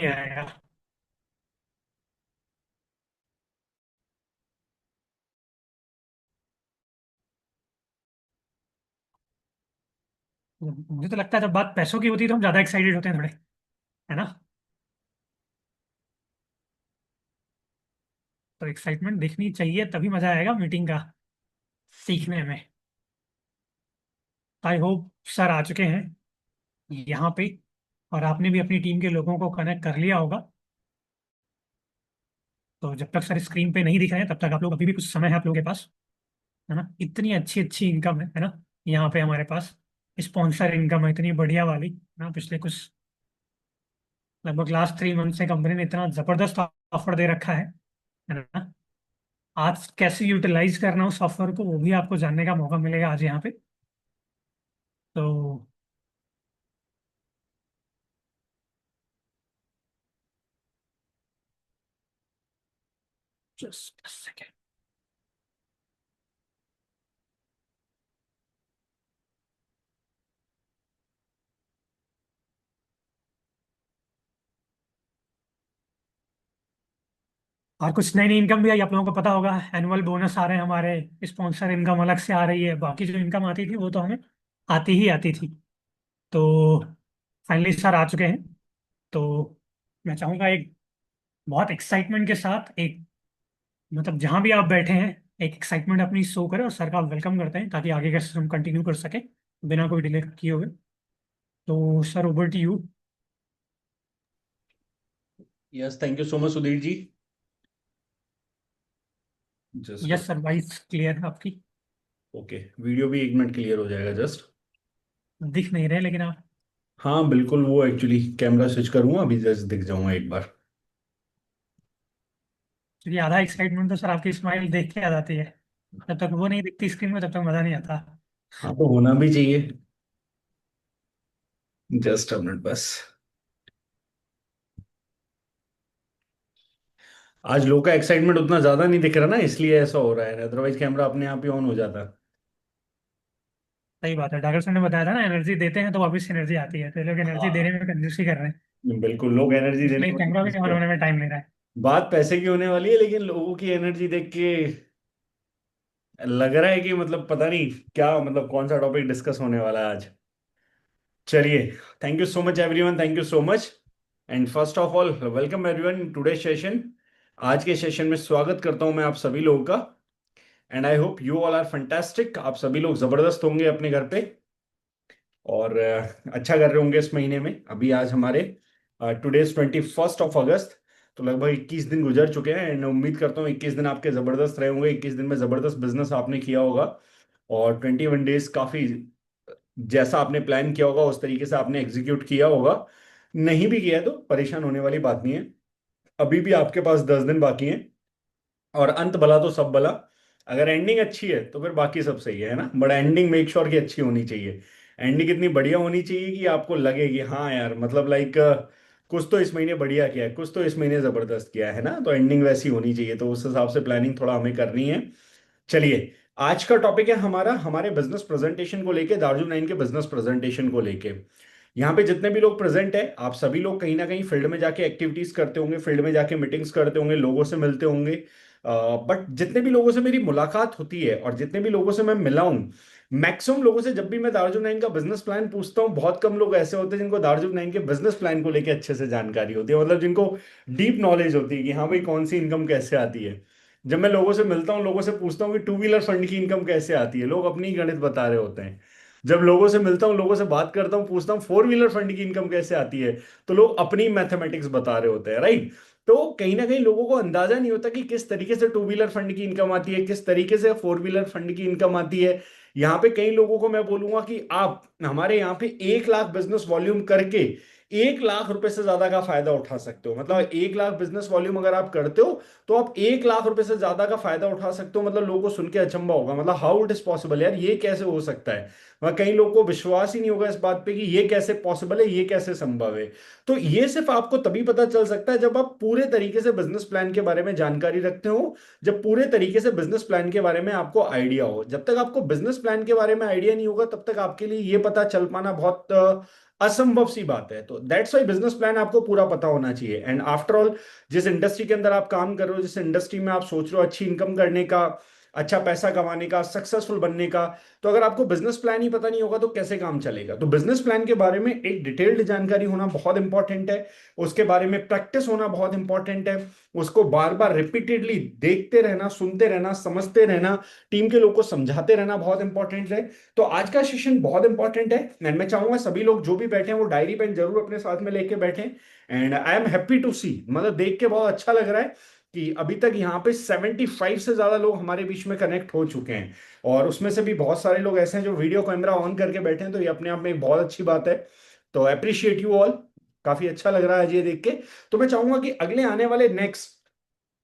नहीं आएगा। मुझे तो लगता है जब बात पैसों की होती है तो हम ज्यादा एक्साइटेड होते हैं थोड़े, है ना। तो एक्साइटमेंट दिखनी चाहिए, तभी मजा आएगा मीटिंग का, सीखने में। आई होप सर आ चुके हैं यहाँ पे, और आपने भी अपनी टीम के लोगों को कनेक्ट कर लिया होगा। तो जब तक सर स्क्रीन पे नहीं दिख रहे हैं तब तक आप लोग, अभी भी कुछ समय है आप लोगों के पास, है ना। इतनी अच्छी अच्छी इनकम है ना, यहाँ पे हमारे पास स्पॉन्सर इनकम है इतनी बढ़िया वाली ना। पिछले कुछ, लगभग लास्ट 3 मंथ से कंपनी ने इतना जबरदस्त ऑफर दे रखा है ना। आज कैसे यूटिलाइज करना उस ऑफर को, वो भी आपको जानने का मौका मिलेगा आज यहाँ पे। तो जस्ट सेकेंड। और कुछ नई नई इनकम भी आई, आप लोगों को पता होगा। एनुअल बोनस आ रहे हैं हमारे, स्पॉन्सर इनकम अलग से आ रही है, बाकी जो इनकम आती थी वो तो हमें आती ही आती थी। तो फाइनली सर आ चुके हैं। तो मैं चाहूंगा एक बहुत एक्साइटमेंट के साथ, एक मतलब जहां भी आप बैठे हैं, एक एक्साइटमेंट अपनी शो करें और सर का वेलकम करते हैं, ताकि आगे का हम कंटिन्यू कर सके बिना कोई डिले किए हुए। तो sir, over to you. Yes, thank you so much Sudhir ji. Just yes sir, voice clear है आपकी। ओके, वीडियो भी 1 मिनट क्लियर हो जाएगा जस्ट। दिख नहीं रहे लेकिन आप। हाँ बिल्कुल, वो एक्चुअली कैमरा स्विच करूंगा अभी, जस्ट दिख जाऊंगा एक बार। क्योंकि आधा एक्साइटमेंट तो सर आपकी स्माइल देख के आ जाती है। जब तक वो नहीं दिखती स्क्रीन में तब तक मजा नहीं आता। हाँ तो होना भी चाहिए। जस्ट अ मिनट बस। आज लोग का एक्साइटमेंट उतना ज्यादा नहीं दिख रहा ना, इसलिए ऐसा हो रहा है, अदरवाइज कैमरा अपने आप ही ऑन हो जाता। सही बात है, डॉक्टर सर ने बताया था ना, एनर्जी देते हैं तो वापस एनर्जी आती है, तो ये लोग एनर्जी देने हाँ में कंजूसी कर रहे हैं। बिल्कुल, लोग एनर्जी देने इसलिए में कैमरा भी ऑन किसके। होने में टाइम ले रहा है। बात पैसे की होने वाली है, लेकिन लोगों की एनर्जी देख के लग रहा है कि मतलब पता नहीं क्या, मतलब कौन सा टॉपिक डिस्कस होने वाला है आज। चलिए, thank you so much everyone, thank you so much. And first of all welcome everyone in today session. आज के सेशन में स्वागत करता हूं मैं आप सभी लोगों का। And I hope you all are fantastic, आप सभी लोग जबरदस्त होंगे अपने घर पे, और अच्छा कर रहे होंगे इस महीने में। अभी आज हमारे टुडेज 21 ऑफ अगस्त, तो लगभग 21 दिन गुजर चुके हैं। एंड उम्मीद करता हूँ 21 दिन आपके जबरदस्त रहे होंगे, 21 दिन में जबरदस्त बिजनेस आपने किया होगा। और 21 डेज काफी, जैसा आपने प्लान किया होगा उस तरीके से आपने एग्जीक्यूट किया होगा। नहीं भी किया है तो परेशान होने वाली बात नहीं है। अभी भी आपके पास 10 दिन बाकी हैं, और अंत भला तो सब भला। अगर एंडिंग अच्छी है तो फिर बाकी सब सही है ना, बट एंडिंग मेक श्योर की अच्छी होनी चाहिए। एंडिंग इतनी बढ़िया होनी चाहिए कि आपको लगे कि हाँ यार, मतलब लाइक कुछ तो इस महीने बढ़िया किया है, कुछ तो इस महीने जबरदस्त किया है ना, तो एंडिंग वैसी होनी चाहिए। तो उस हिसाब से प्लानिंग थोड़ा हमें करनी है। चलिए, आज का टॉपिक है हमारा, हमारे बिजनेस प्रेजेंटेशन को लेके, दार्जुन 9 के बिजनेस प्रेजेंटेशन को लेके। यहाँ पे जितने भी लोग प्रेजेंट है, आप सभी लोग कहीं ना कहीं फील्ड में जाके एक्टिविटीज करते होंगे, फील्ड में जाके मीटिंग्स करते होंगे, लोगों से मिलते होंगे। बट जितने भी लोगों से मेरी मुलाकात होती है और जितने भी लोगों से मैं मिला हूं, मैक्सिमम लोगों से जब भी मैं दार्जुन 9 का बिजनेस प्लान पूछता हूँ, बहुत कम लोग ऐसे होते हैं जिनको दार्जुन 9 के बिजनेस प्लान को लेके अच्छे से जानकारी होती है, मतलब जिनको डीप नॉलेज होती है कि हाँ भाई कौन सी इनकम कैसे आती है। जब मैं लोगों से मिलता हूँ, लोगों से पूछता हूँ कि टू व्हीलर फंड की इनकम कैसे आती है, लोग अपनी ही गणित बता रहे होते हैं। जब लोगों से मिलता हूँ, लोगों से बात करता हूँ, पूछता हूँ फोर व्हीलर फंड की इनकम कैसे आती है, तो लोग अपनी मैथमेटिक्स बता रहे होते हैं, राइट। तो कहीं ना कहीं लोगों को अंदाजा नहीं होता कि किस तरीके से टू व्हीलर फंड की इनकम आती है, किस तरीके से फोर व्हीलर फंड की इनकम आती है। यहाँ पे कई लोगों को मैं बोलूंगा कि आप हमारे यहाँ पे 1 लाख बिजनेस वॉल्यूम करके 1 लाख रुपए से ज्यादा का फायदा उठा सकते हो। मतलब 1 लाख बिजनेस वॉल्यूम अगर आप करते हो, तो आप 1 लाख रुपए से ज्यादा का फायदा उठा सकते हो। मतलब लोगों को सुन के अचंभा होगा, मतलब हाउ इट इज पॉसिबल, यार ये कैसे हो सकता है। वह कई लोगों को विश्वास ही नहीं होगा इस बात पे कि ये कैसे पॉसिबल है, ये कैसे संभव है। तो ये सिर्फ आपको तभी पता चल सकता है जब आप पूरे तरीके से बिजनेस प्लान के बारे में जानकारी रखते हो, जब पूरे तरीके से बिजनेस प्लान के बारे में आपको आइडिया हो। जब तक आपको बिजनेस प्लान के बारे में आइडिया नहीं होगा, तब तक आपके लिए ये पता चल पाना बहुत असंभव सी बात है। तो दैट्स वाई बिजनेस प्लान आपको पूरा पता होना चाहिए। एंड आफ्टर ऑल, जिस इंडस्ट्री के अंदर आप काम कर रहे हो, जिस इंडस्ट्री में आप सोच रहे हो अच्छी इनकम करने का, अच्छा पैसा कमाने का, सक्सेसफुल बनने का, तो अगर आपको बिजनेस प्लान ही पता नहीं होगा तो कैसे काम चलेगा। तो बिजनेस प्लान के बारे में एक डिटेल्ड जानकारी होना बहुत इंपॉर्टेंट है। उसके बारे में प्रैक्टिस होना बहुत इंपॉर्टेंट है। उसको बार बार रिपीटेडली देखते रहना, सुनते रहना, समझते रहना, टीम के लोग को समझाते रहना बहुत इंपॉर्टेंट है। तो आज का सेशन बहुत इंपॉर्टेंट है एंड मैं चाहूंगा सभी लोग जो भी बैठे हैं वो डायरी पेन जरूर अपने साथ में लेके बैठे। And I am happy to see, मतलब देख के बहुत अच्छा लग रहा है कि अभी तक यहाँ पे 75 से ज्यादा लोग हमारे बीच में कनेक्ट हो चुके हैं। और उसमें से भी बहुत सारे लोग ऐसे हैं जो वीडियो कैमरा ऑन करके बैठे हैं, तो ये अपने आप में एक बहुत अच्छी बात है। तो अप्रिशिएट यू ऑल। काफी अच्छा लग रहा है आज ये देख के। तो मैं चाहूंगा कि अगले आने वाले नेक्स्ट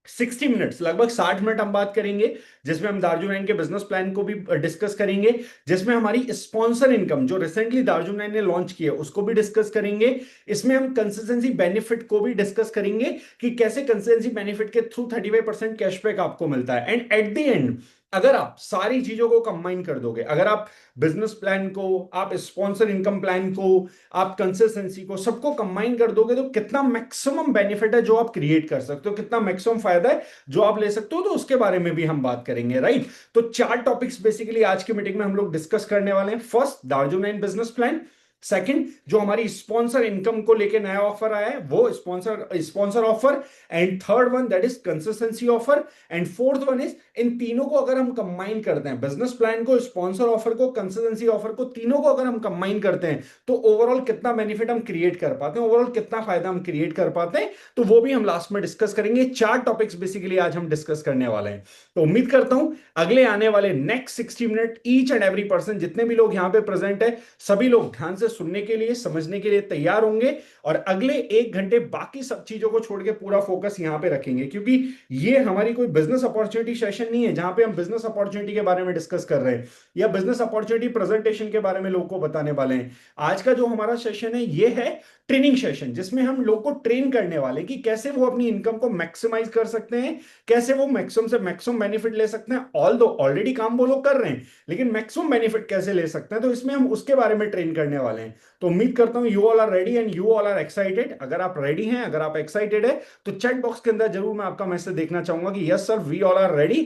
60 मिनट्स, लगभग 60 मिनट हम बात करेंगे, जिसमें हम दार्जुन के बिजनेस प्लान को भी डिस्कस करेंगे, जिसमें हमारी स्पॉन्सर इनकम जो रिसेंटली दार्जुन ने लॉन्च की है उसको भी डिस्कस करेंगे। इसमें हम कंसिस्टेंसी बेनिफिट को भी डिस्कस करेंगे कि कैसे कंसिस्टेंसी बेनिफिट के थ्रू 35% कैशबैक आपको मिलता है। एंड एट द एंड, अगर आप सारी चीजों को कंबाइन कर दोगे, अगर आप बिजनेस प्लान को, आप स्पॉन्सर इनकम प्लान को, आप कंसिस्टेंसी को, सबको कंबाइन कर दोगे, तो कितना मैक्सिमम बेनिफिट है जो आप क्रिएट कर सकते हो, कितना मैक्सिमम फायदा है जो आप ले सकते हो, तो उसके बारे में भी हम बात करेंगे, राइट। तो चार टॉपिक्स बेसिकली आज की मीटिंग में हम लोग डिस्कस करने वाले हैं। फर्स्ट, दार्जुन बिजनेस प्लान। सेकंड, जो हमारी स्पॉन्सर इनकम को लेके नया ऑफर आया है वो sponsor sponsor offer. And third one, that is consistency offer. And fourth one is, इन तीनों को अगर हम कंबाइन करते हैं, बिजनेस प्लान को, स्पॉन्सर ऑफर को, कंसिस्टेंसी ऑफर को, तीनों को अगर हम कंबाइन करते हैं, तो ओवरऑल कितना बेनिफिट हम क्रिएट कर पाते हैं, ओवरऑल कितना फायदा हम क्रिएट कर पाते हैं, तो वो भी हम लास्ट में डिस्कस करेंगे। चार टॉपिक्स बेसिकली आज हम डिस्कस करने वाले हैं। तो उम्मीद करता हूं अगले आने वाले next 60 minute each and every person, जितने भी लोग यहां पे प्रेजेंट है, सभी लोग ध्यान से सुनने के लिए, समझने के लिए तैयार होंगे। और अगले 1 घंटे बाकी सब चीजों को छोड़ के पूरा फोकस यहां पे रखेंगे, क्योंकि ये हमारी कोई बिजनेस अपॉर्चुनिटी सेशन नहीं है जहां पे हम बिजनेस अपॉर्चुनिटी के बारे में डिस्कस कर रहे हैं या बिजनेस अपॉर्चुनिटी प्रेजेंटेशन के बारे में लोगों को बताने वाले हैं। आज का जो हमारा सेशन है ये है ट्रेनिंग सेशन, जिसमें हम लोग को ट्रेन करने वाले कि कैसे वो अपनी इनकम को मैक्सिमाइज कर सकते हैं, कैसे वो मैक्सिमम से मैक्सिमम बेनिफिट ले सकते हैं। ऑल दो ऑलरेडी काम वो लोग कर रहे हैं, लेकिन मैक्सिमम बेनिफिट कैसे ले सकते हैं, तो इसमें हम उसके बारे में ट्रेन करने वाले हैं। तो उम्मीद करता हूं you all are ready and you all are excited. अगर आप रेडी हैं, अगर आप एक्साइटेड है, तो चैट बॉक्स के अंदर जरूर मैं आपका मैसेज देखना चाहूंगा कि yes sir, we all are ready.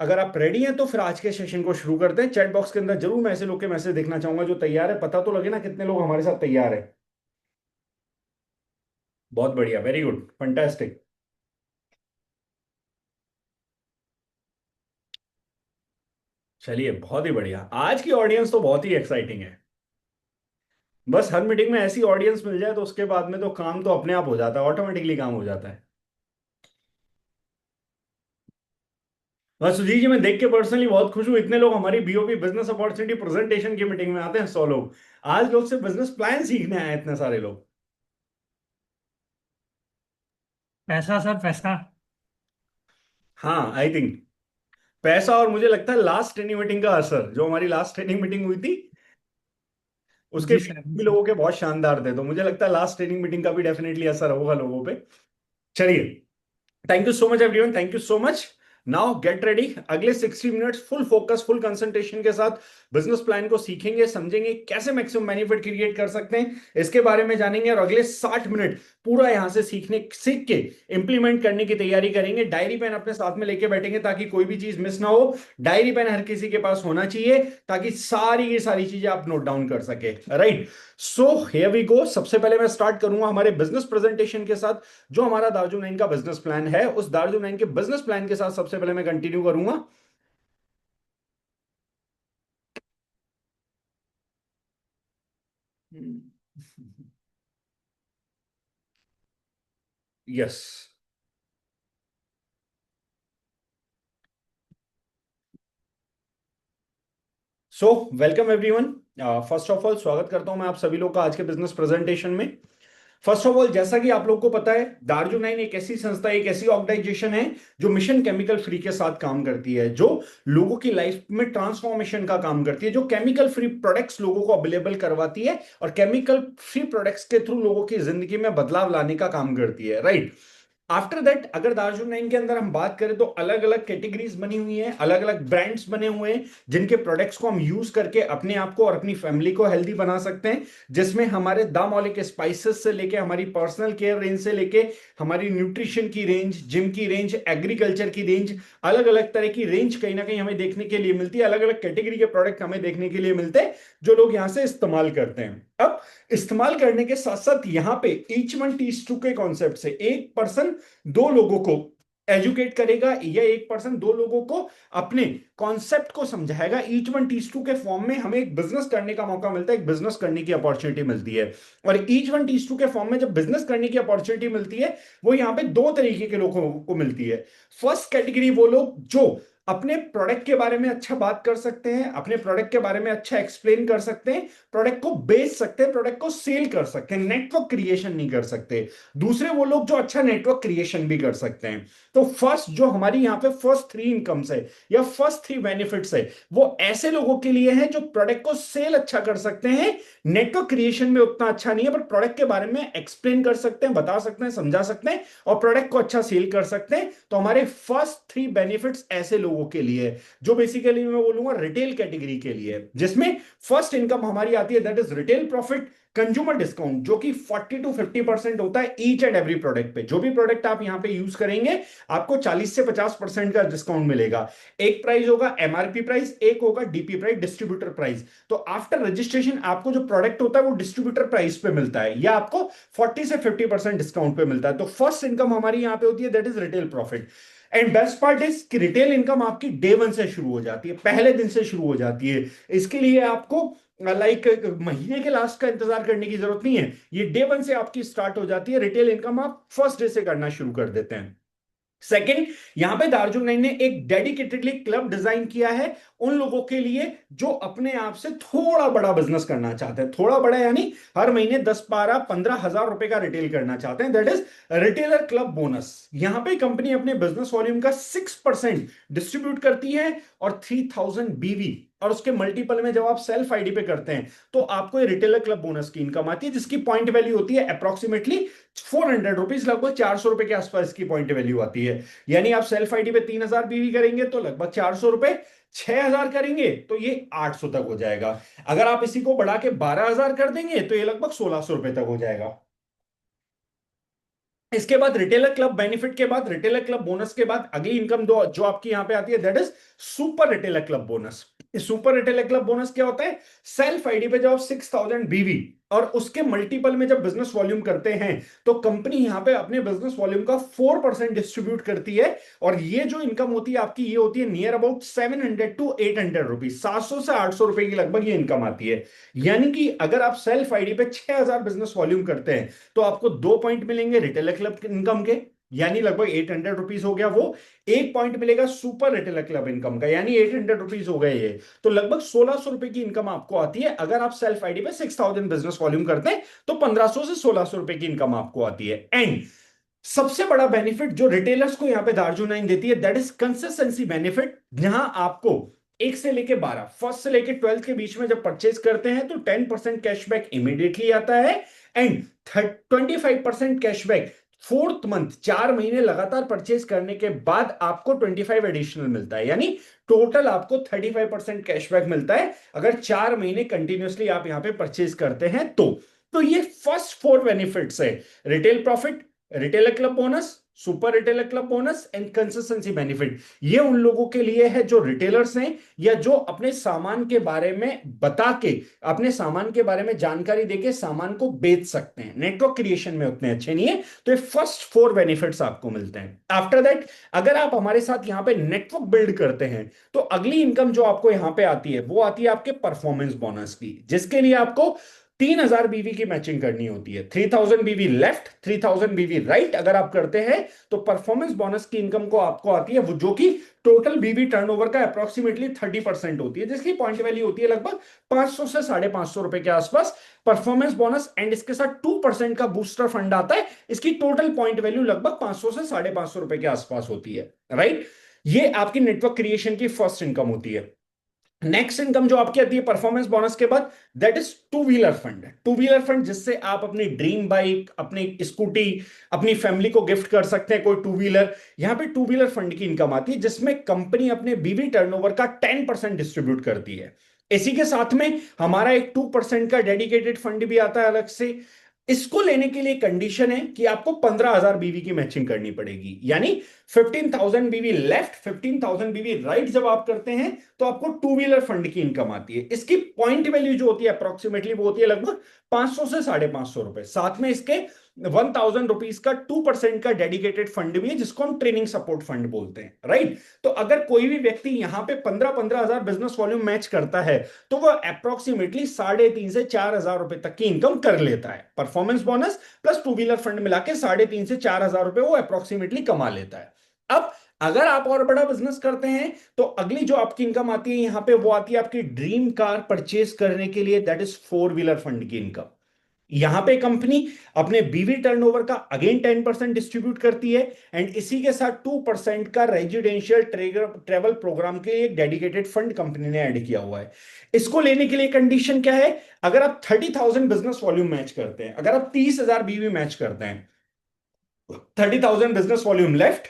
अगर आप रेडी हैं तो फिर आज के सेशन को शुरू करते हैं। चैट बॉक्स के अंदर जरूर मैं ऐसे लोग के मैसेज देखना चाहूंगा जो तैयार है। पता तो लगे ना कितने लोग हमारे साथ तैयार है। बहुत बढ़िया, वेरी गुड, फंटास्टिक। चलिए, बहुत ही बढ़िया। आज की ऑडियंस तो बहुत ही एक्साइटिंग है। बस हर मीटिंग में ऐसी ऑडियंस मिल जाए तो उसके बाद में तो काम तो अपने आप हो जाता है, ऑटोमेटिकली काम हो जाता है। बस सुजीत जी, मैं देख के पर्सनली बहुत खुश हूँ, इतने लोग हमारी बीओपी बिजनेस अपॉर्चुनिटी प्रेजेंटेशन की मीटिंग में आते हैं, 100 लोग। आज लोग से बिजनेस प्लान सीखने आए हैं इतने सारे लोग। पैसा सर, पैसा। हाँ, आई थिंक पैसा, और मुझे लगता है लास्ट ट्रेनिंग मीटिंग का असर, जो हमारी लास्ट ट्रेनिंग मीटिंग हुई थी उसके जी सर, जी भी सर। लोगों के बहुत शानदार थे, तो मुझे लगता है लास्ट ट्रेनिंग मीटिंग का भी डेफिनेटली असर होगा लोगों पे। चलिए, thank you so much everyone, thank you so much. Now get ready. अगले 60 minutes full focus, full concentration के साथ बिजनेस प्लान को सीखेंगे, समझेंगे, कैसे मैक्सिमम बेनिफिट क्रिएट कर सकते हैं इसके बारे में जानेंगे। और अगले 60 मिनट पूरा यहां से सीख के इंप्लीमेंट करने की तैयारी करेंगे। डायरी पेन अपने साथ में लेके बैठेंगे ताकि कोई भी चीज मिस ना हो। डायरी पेन हर किसी के पास होना चाहिए ताकि सारी की सारी चीजें आप नोट डाउन कर सके, right. So here we go. सबसे पहले मैं स्टार्ट करूंगा हमारे बिजनेस प्रेजेंटेशन के साथ, जो हमारा दार्जुन का बिजनेस प्लान है। उस दार्जुन के बिजनेस प्लान के साथ सबसे पहले मैं कंटिन्यू करूंगा। Yes. So welcome everyone. First of all स्वागत करता हूं मैं आप सभी लोग का आज के बिजनेस प्रेजेंटेशन में। फर्स्ट ऑफ ऑल, जैसा कि आप लोग को पता है, दार्जुन एक ऐसी संस्था, एक ऐसी ऑर्गेनाइजेशन है जो मिशन केमिकल फ्री के साथ काम करती है, जो लोगों की लाइफ में ट्रांसफॉर्मेशन का काम करती है, जो केमिकल फ्री प्रोडक्ट्स लोगों को अवेलेबल करवाती है और केमिकल फ्री प्रोडक्ट्स के थ्रू लोगों की जिंदगी में बदलाव लाने का काम करती है, राइट। आफ्टर दैट अगर दार्जिलिंग 9 के अंदर हम बात करें तो अलग अलग कैटेगरीज बनी हुई हैं, अलग अलग ब्रांड्स बने हुए हैं, जिनके प्रोडक्ट्स को हम यूज करके अपने आप को और अपनी फैमिली को हेल्दी बना सकते हैं। जिसमें हमारे दामोले के स्पाइसेस से लेके हमारी पर्सनल केयर रेंज से लेके हमारी न्यूट्रिशन की रेंज, जिम की रेंज, एग्रीकल्चर की रेंज, अलग अलग तरह की रेंज कहीं ना कहीं हमें देखने के लिए मिलती है। अलग अलग कैटेगरी के प्रोडक्ट हमें देखने के लिए मिलते हैं जो लोग यहाँ से इस्तेमाल करते हैं। अब इस्तेमाल करने के साथ साथ यहाँ पे ईच वन टीच टू के कॉन्सेप्ट से एक पर्सन दो लोगों को एजुकेट करेगा, या एक पर्सन दो लोगों को अपने कॉन्सेप्ट को समझाएगा। ईच वन टीच टू के फॉर्म में हमें एक बिजनेस करने का मौका मिलता है, एक बिजनेस करने की अपॉर्चुनिटी मिलती है। और ईच वन टीच टू के फॉर्म में जब बिजनेस करने की अपॉर्चुनिटी मिलती है, वो यहाँ पे दो तरीके के लोगों को मिलती है। फर्स्ट कैटेगरी वो लोग जो अपने प्रोडक्ट के बारे में अच्छा बात कर सकते हैं, अपने प्रोडक्ट के बारे में अच्छा एक्सप्लेन कर सकते हैं, प्रोडक्ट को बेच सकते हैं, प्रोडक्ट को सेल कर सकते हैं, नेटवर्क क्रिएशन नहीं कर सकते। दूसरे वो लोग जो अच्छा नेटवर्क क्रिएशन भी कर सकते हैं। तो फर्स्ट जो हमारी यहाँ पे फर्स्ट थ्री इनकम्स है या फर्स्ट थ्री बेनिफिट्स है, वो ऐसे लोगों के लिए है जो प्रोडक्ट को सेल अच्छा कर सकते हैं, नेटवर्क क्रिएशन में उतना अच्छा नहीं है, पर प्रोडक्ट के बारे में एक्सप्लेन कर सकते हैं, बता सकते हैं, समझा सकते हैं, और प्रोडक्ट को अच्छा सेल कर सकते हैं। तो हमारे फर्स्ट थ्री बेनिफिट्स ऐसे लोगों के लिए है, जो बेसिकली मैं बोलूंगा रिटेल कैटेगरी के लिए है। जिसमें फर्स्ट इनकम हमारी आती है that is retail profit, consumer discount, जो कि 40 to 50% होता है ईच एंड एवरी प्रोडक्ट पे। जो भी प्रोडक्ट आप यहां पे यूज करेंगे आपको 40 से 50% का डिस्काउंट मिलेगा। एक प्राइस होगा एमआरपी प्राइस, एक होगा डीपी प्राइस, डिस्ट्रीब्यूटर प्राइस। तो आफ्टर रजिस्ट्रेशन आपको जो प्रोडक्ट होता है वो डिस्ट्रीब्यूटर प्राइस पे मिलता है, या आपको 40 से 50% डिस्काउंट पे मिलता है। तो फर्स्ट इनकम हमारी यहां पे होती है that is retail profit. And best part is कि रिटेल इनकम आपकी डे वन से शुरू हो जाती है, पहले दिन से शुरू हो जाती है। इसके लिए आपको लाइक महीने के लास्ट का इंतजार करने की जरूरत नहीं है, ये डे वन से आपकी स्टार्ट हो जाती है। रिटेल इनकम आप फर्स्ट डे से करना शुरू कर देते हैं। सेकंड, यहां पे दार्जुन नाइन ने एक डेडिकेटेडली क्लब डिजाइन किया है उन लोगों के लिए जो अपने आप से थोड़ा बड़ा बिजनेस करना चाहते हैं। थोड़ा बड़ा यानी हर महीने 10, 12, 15 हजार रुपए का रिटेल करना चाहते हैं, that is retailer club bonus. यहां पे कंपनी अपने बिजनेस वॉल्यूम का 6% डिस्ट्रीब्यूट करती है, और 3000 BV, और उसके मल्टीपल में जब आप सेल्फ आईडी पे करते हैं तो आपको ये रिटेलर क्लब बोनस की इनकम आती है, जिसकी पॉइंट वैल्यू होती है अप्रोक्सीमेटली 400 रुपीज, लगभग 400 रुपए के आसपास की पॉइंट वैल्यू आती है। यानी आप सेल्फ आईडी पे 3000 BV करेंगे तो लगभग 400 रुपए, 6000 करेंगे तो ये 800 तक हो जाएगा। अगर आप इसी को बढ़ा के 12000 कर देंगे तो ये लगभग 1600 रुपए तक हो जाएगा। इसके बाद रिटेलर क्लब बेनिफिट के बाद, रिटेलर क्लब बोनस के बाद अगली इनकम दो जो आपकी यहां पे आती है that is super retailer club bonus. Super retailer club bonus क्या होता है? सेल्फ आईडी पे जब आप 6000 BV और उसके मल्टीपल में जब बिजनेस वॉल्यूम करते हैं तो कंपनी यहां पे अपने बिजनेस वॉल्यूम का 4% डिस्ट्रीब्यूट करती है। और ये जो इनकम होती है आपकी, ये होती है नियर अबाउट 700 to 800 रुपीज, 700 से 800 रुपए की लगभग ये इनकम आती है। यानी कि अगर आप सेल्फ आईडी पे 6000 बिजनेस वॉल्यूम करते हैं तो आपको 2 पॉइंट मिलेंगे रिटेलर क्लब इनकम के, यानी लगभग 800 रुपीज हो गया वो। एक पॉइंट मिलेगा सुपर रिटेलर क्लब इनकम का, यानी 800 रुपीज हो गए ये। तो लगभग 1600 रुपए की इनकम आपको आती है। अगर आप सेल्फ आईडी पे 6000 बिजनेस वॉल्यूम करते हैं तो 1500 से 1600 रुपए की इनकम आपको आती है। एंड सबसे बड़ा बेनिफिट जो रिटेलर्स को यहां पे दार्जू नाइन देती है दैट इज कंसिस्टेंसी बेनिफिट। जहां आपको 1 से लेके 12, फर्स्ट से लेके 12 के बीच में जब परचेज करते हैं तो 10% कैशबैक इमीडिएटली आता है, एंड 25% कैशबैक फोर्थ मंथ, 4 महीने लगातार परचेज करने के बाद आपको 25 एडिशनल मिलता है। यानी टोटल आपको 35% कैशबैक मिलता है अगर 4 महीने कंटिन्यूसली आप यहां पे परचेज करते हैं तो ये फर्स्ट फोर बेनिफिट्स है: retail profit, retailer club bonus, super retailer club bonus and consistency benefit. ये उन लोगों के लिए है जो रिटेलर्स हैं या जो अपने सामान के बारे में बता के, अपने सामान के बारे में जानकारी देके सामान को बेच सकते हैं, नेटवर्क क्रिएशन में उतने अच्छे नहीं है। तो ये फर्स्ट फोर बेनिफिट्स आपको मिलते हैं। आफ्टर दैट अगर आप हमारे साथ यहां पे नेटवर्क बिल्ड करते हैं तो अगली इनकम जो आपको यहां पे आती है वो आती है आपके परफॉर्मेंस बोनस की, जिसके लिए आपको 3000 BV की मैचिंग करनी होती है। 3000 BV लेफ्ट, 3000 BV राइट अगर आप करते हैं तो परफॉर्मेंस बोनस की इनकम को आपको आती है वो, जो कि टोटल बीवी टर्नओवर का अप्रोक्सीमेटली 30% होती है, जिसकी पॉइंट वैल्यू होती है लगभग 500 से 550 रुपए के आसपास परफॉर्मेंस बोनस। एंड इसके साथ 2% का बूस्टर फंड आता है, इसकी टोटल पॉइंट वैल्यू लगभग 500 से 550 रुपए के आसपास होती है। राइट, ये आपकी नेटवर्क क्रिएशन की फर्स्ट इनकम होती है। नेक्स्ट इनकम जो आपकी आती है परफॉर्मेंस बोनस के बाद, that is two wheeler fund. Two wheeler fund जिससे आप अपनी ड्रीम बाइक, अपनी स्कूटी, अपनी फैमिली को गिफ्ट कर सकते हैं, कोई टू व्हीलर। यहां पे टू व्हीलर फंड की इनकम आती है जिसमें कंपनी अपने बीवी टर्नओवर का 10% डिस्ट्रीब्यूट करती है। इसी के साथ में हमारा एक 2% का डेडिकेटेड फंड भी आता है अलग से। इसको लेने के लिए कंडीशन है कि आपको 15,000 बीवी की मैचिंग करनी पड़ेगी, यानी 15,000 बीवी लेफ्ट, 15,000 बीवी राइट जब आप करते हैं तो आपको टू व्हीलर फंड की इनकम आती है। इसकी पॉइंट वैल्यू जो होती है अप्रोक्सीमेटली वो होती है लगभग 500 से 550 रुपए। साथ में इसके 1,000 रुपीज का 2% का डेडिकेटेड फंड भी है जिसको हम ट्रेनिंग सपोर्ट फंड बोलते हैं, राइट। तो अगर कोई भी व्यक्ति यहां पे 15,000 बिजनेस वॉल्यूम मैच करता है तो वो अप्रोक्सीमेटली 3,500 से 4,000 रुपए तक की इनकम कर लेता है। Performance bonus plus two wheeler fund मिला के 3,500 से 4,000 रुपए वो अप्रोक्सीमेटली कमा लेता है। अब अगर आप और बड़ा बिजनेस करते हैं तो अगली जो आपकी इनकम आती है यहां पे वो आती है आपकी ड्रीम कार परचेज करने के लिए, that is four wheeler fund की इनकम। यहां पे कंपनी अपने बीवी टर्नओवर का अगेन 10% डिस्ट्रीब्यूट करती है एंड इसी के साथ 2% का रेजिडेंशियल ट्रेवल प्रोग्राम के लिए एक डेडिकेटेड फंड कंपनी ने ऐड किया हुआ है। इसको लेने के लिए कंडीशन क्या है? अगर आप 30,000 बिजनेस वॉल्यूम मैच करते हैं, अगर आप 30,000 बीवी मैच करते हैं, 30,000 business volume left,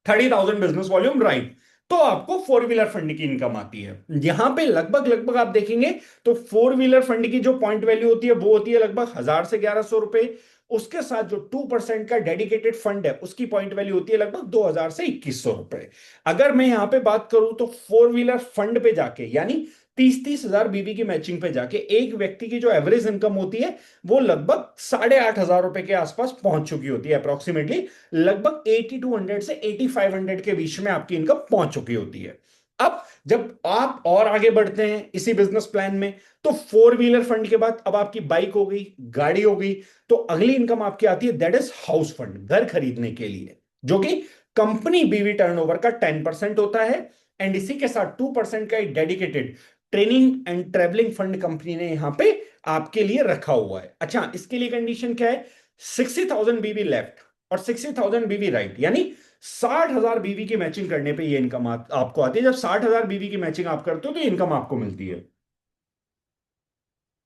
30,000 business volume right, तो आपको फोर व्हीलर फंड की इनकम आती है। यहां पे लगभग लगभग आप देखेंगे तो फोर व्हीलर फंड की जो पॉइंट वैल्यू होती है वो होती है लगभग 1,000 से 1,100 रुपए। उसके साथ जो 2% का डेडिकेटेड फंड है उसकी पॉइंट वैल्यू होती है लगभग 2,000 से 2,100 रुपए। अगर मैं यहां पे बात करूं तो फोर व्हीलर फंड पे जाके, यानी 30,000 बीबी की मैचिंग पे जाके एक व्यक्ति की जो एवरेज इनकम होती है वो लगभग 8,500 रुपए के आसपास पहुंच चुकी होती है अप्रोक्सीमेटली। लगभग 8,200 से 8,500 के बीच में आपकी इनकम पहुंच चुकी होती है। अब जब आप और आगे बढ़ते हैं इसी बिजनेस प्लान में, तो फोर व्हीलर फंड के बाद अब आपकी बाइक हो गई, गाड़ी हो गई, तो अगली इनकम आपकी आती है दैट इज हाउस फंड, घर खरीदने के लिए, जो कि कंपनी बीवी टर्नओवर का 10% होता है एंड इसी के साथ 2% का एक dedicated training and travelling fund company ने यहां पे आपके लिए रखा हुआ है। अच्छा, इसके लिए कंडीशन क्या है? 60,000 बीवी लेफ्ट और 60,000 बीवी राइट, यानी 60,000 बीवी की मैचिंग करने पे ये इनकम आपको आती है। जब 60,000 बीवी की मैचिंग आप करते हो तो इनकम आपको मिलती है।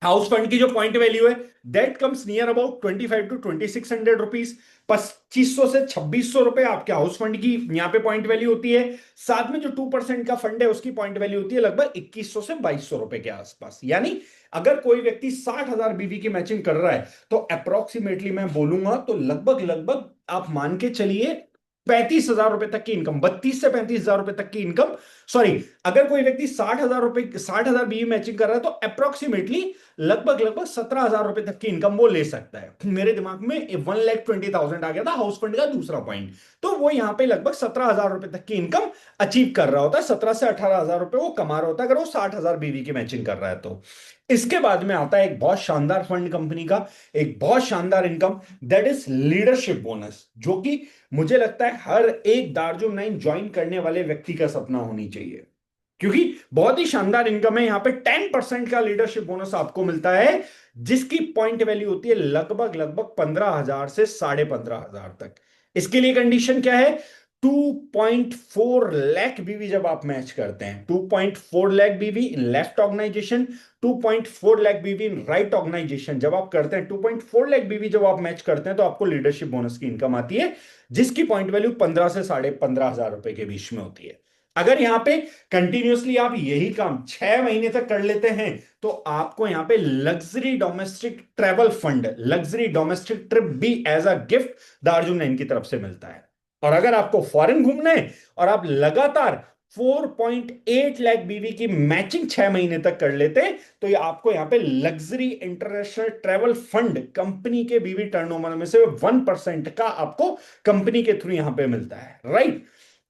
हाउस फंड की जो पॉइंट वैल्यू है that comes near about 25 to 2,600 rupees. 2,500 से 2,600 रुपए आपके हाउस फंड की यहां पे पॉइंट वैल्यू होती है। साथ में जो 2% का फंड है उसकी पॉइंट वैल्यू होती है लगभग 2,100 से 2,200 रुपए के आसपास। यानी अगर कोई व्यक्ति 60,000 बीवी की मैचिंग कर रहा है तो अप्रोक्सीमेटली मैं बोलूंगा तो लगभग लगभग आप मान के चलिए 35,000 रुपए तक की इनकम, 32 से 35,000 रुपए तक की इनकम। सॉरी, अगर कोई व्यक्ति 60,000 रुपए, 60,000 बीवी मैचिंग कर रहा है तो अप्रोक्सीमेटली लगभग लगभग 17,000 रुपए तक की इनकम वो ले सकता है। मेरे दिमाग में 1,20,000 आ गया था हाउस फंड का दूसरा पॉइंट। तो वो यहां पे लगभग 17,000 रुपए तक की इनकम अचीव कर रहा होता है, 17 से 18,000 रुपए वो कमा रहा होता है अगर वो 60,000 बीवी की मैचिंग कर रहा है तो। इसके बाद में आता है एक बहुत शानदार फंड कंपनी का, एक बहुत शानदार income, that is leadership bonus, जो कि मुझे लगता है हर एक दार्जुम 9 ज्वाइन करने वाले व्यक्ति का सपना होनी चाहिए, क्योंकि बहुत ही शानदार इनकम है। यहां पे 10% का लीडरशिप बोनस आपको मिलता है जिसकी पॉइंट वैल्यू होती है लगभग लगभग 15,000 से 15,500 तक। इसके लिए कंडीशन क्या है? 2.4 लाख बीवी जब आप मैच करते हैं, 2.4 लाख बीवी इन लेफ्ट ऑर्गेनाइजेशन, 2.4 लाख बीवी इन राइट ऑर्गेनाइजेशन जब आप करते हैं, 2.4 लाख बीवी जब आप मैच करते हैं तो आपको लीडरशिप बोनस की इनकम आती है जिसकी पॉइंट वैल्यू 15 से 15,500 रुपए के बीच में होती है। अगर यहां पे कंटिन्यूअसली आप यही काम 6 महीने तक कर लेते हैं तो आपको यहां पे luxury domestic travel fund, luxury domestic trip भी एज अ गिफ्ट दार्जुन 9 की तरफ से मिलता है। और अगर आपको फॉरेन घूमना है और आप लगातार 4.8 लाख बीवी की मैचिंग 6 महीने तक कर लेते हैं तो ये आपको यहां पे luxury international travel fund company के बीवी टर्नओवर में से 1% का आपको कंपनी के थ्रू यहां पे मिलता है, राइट।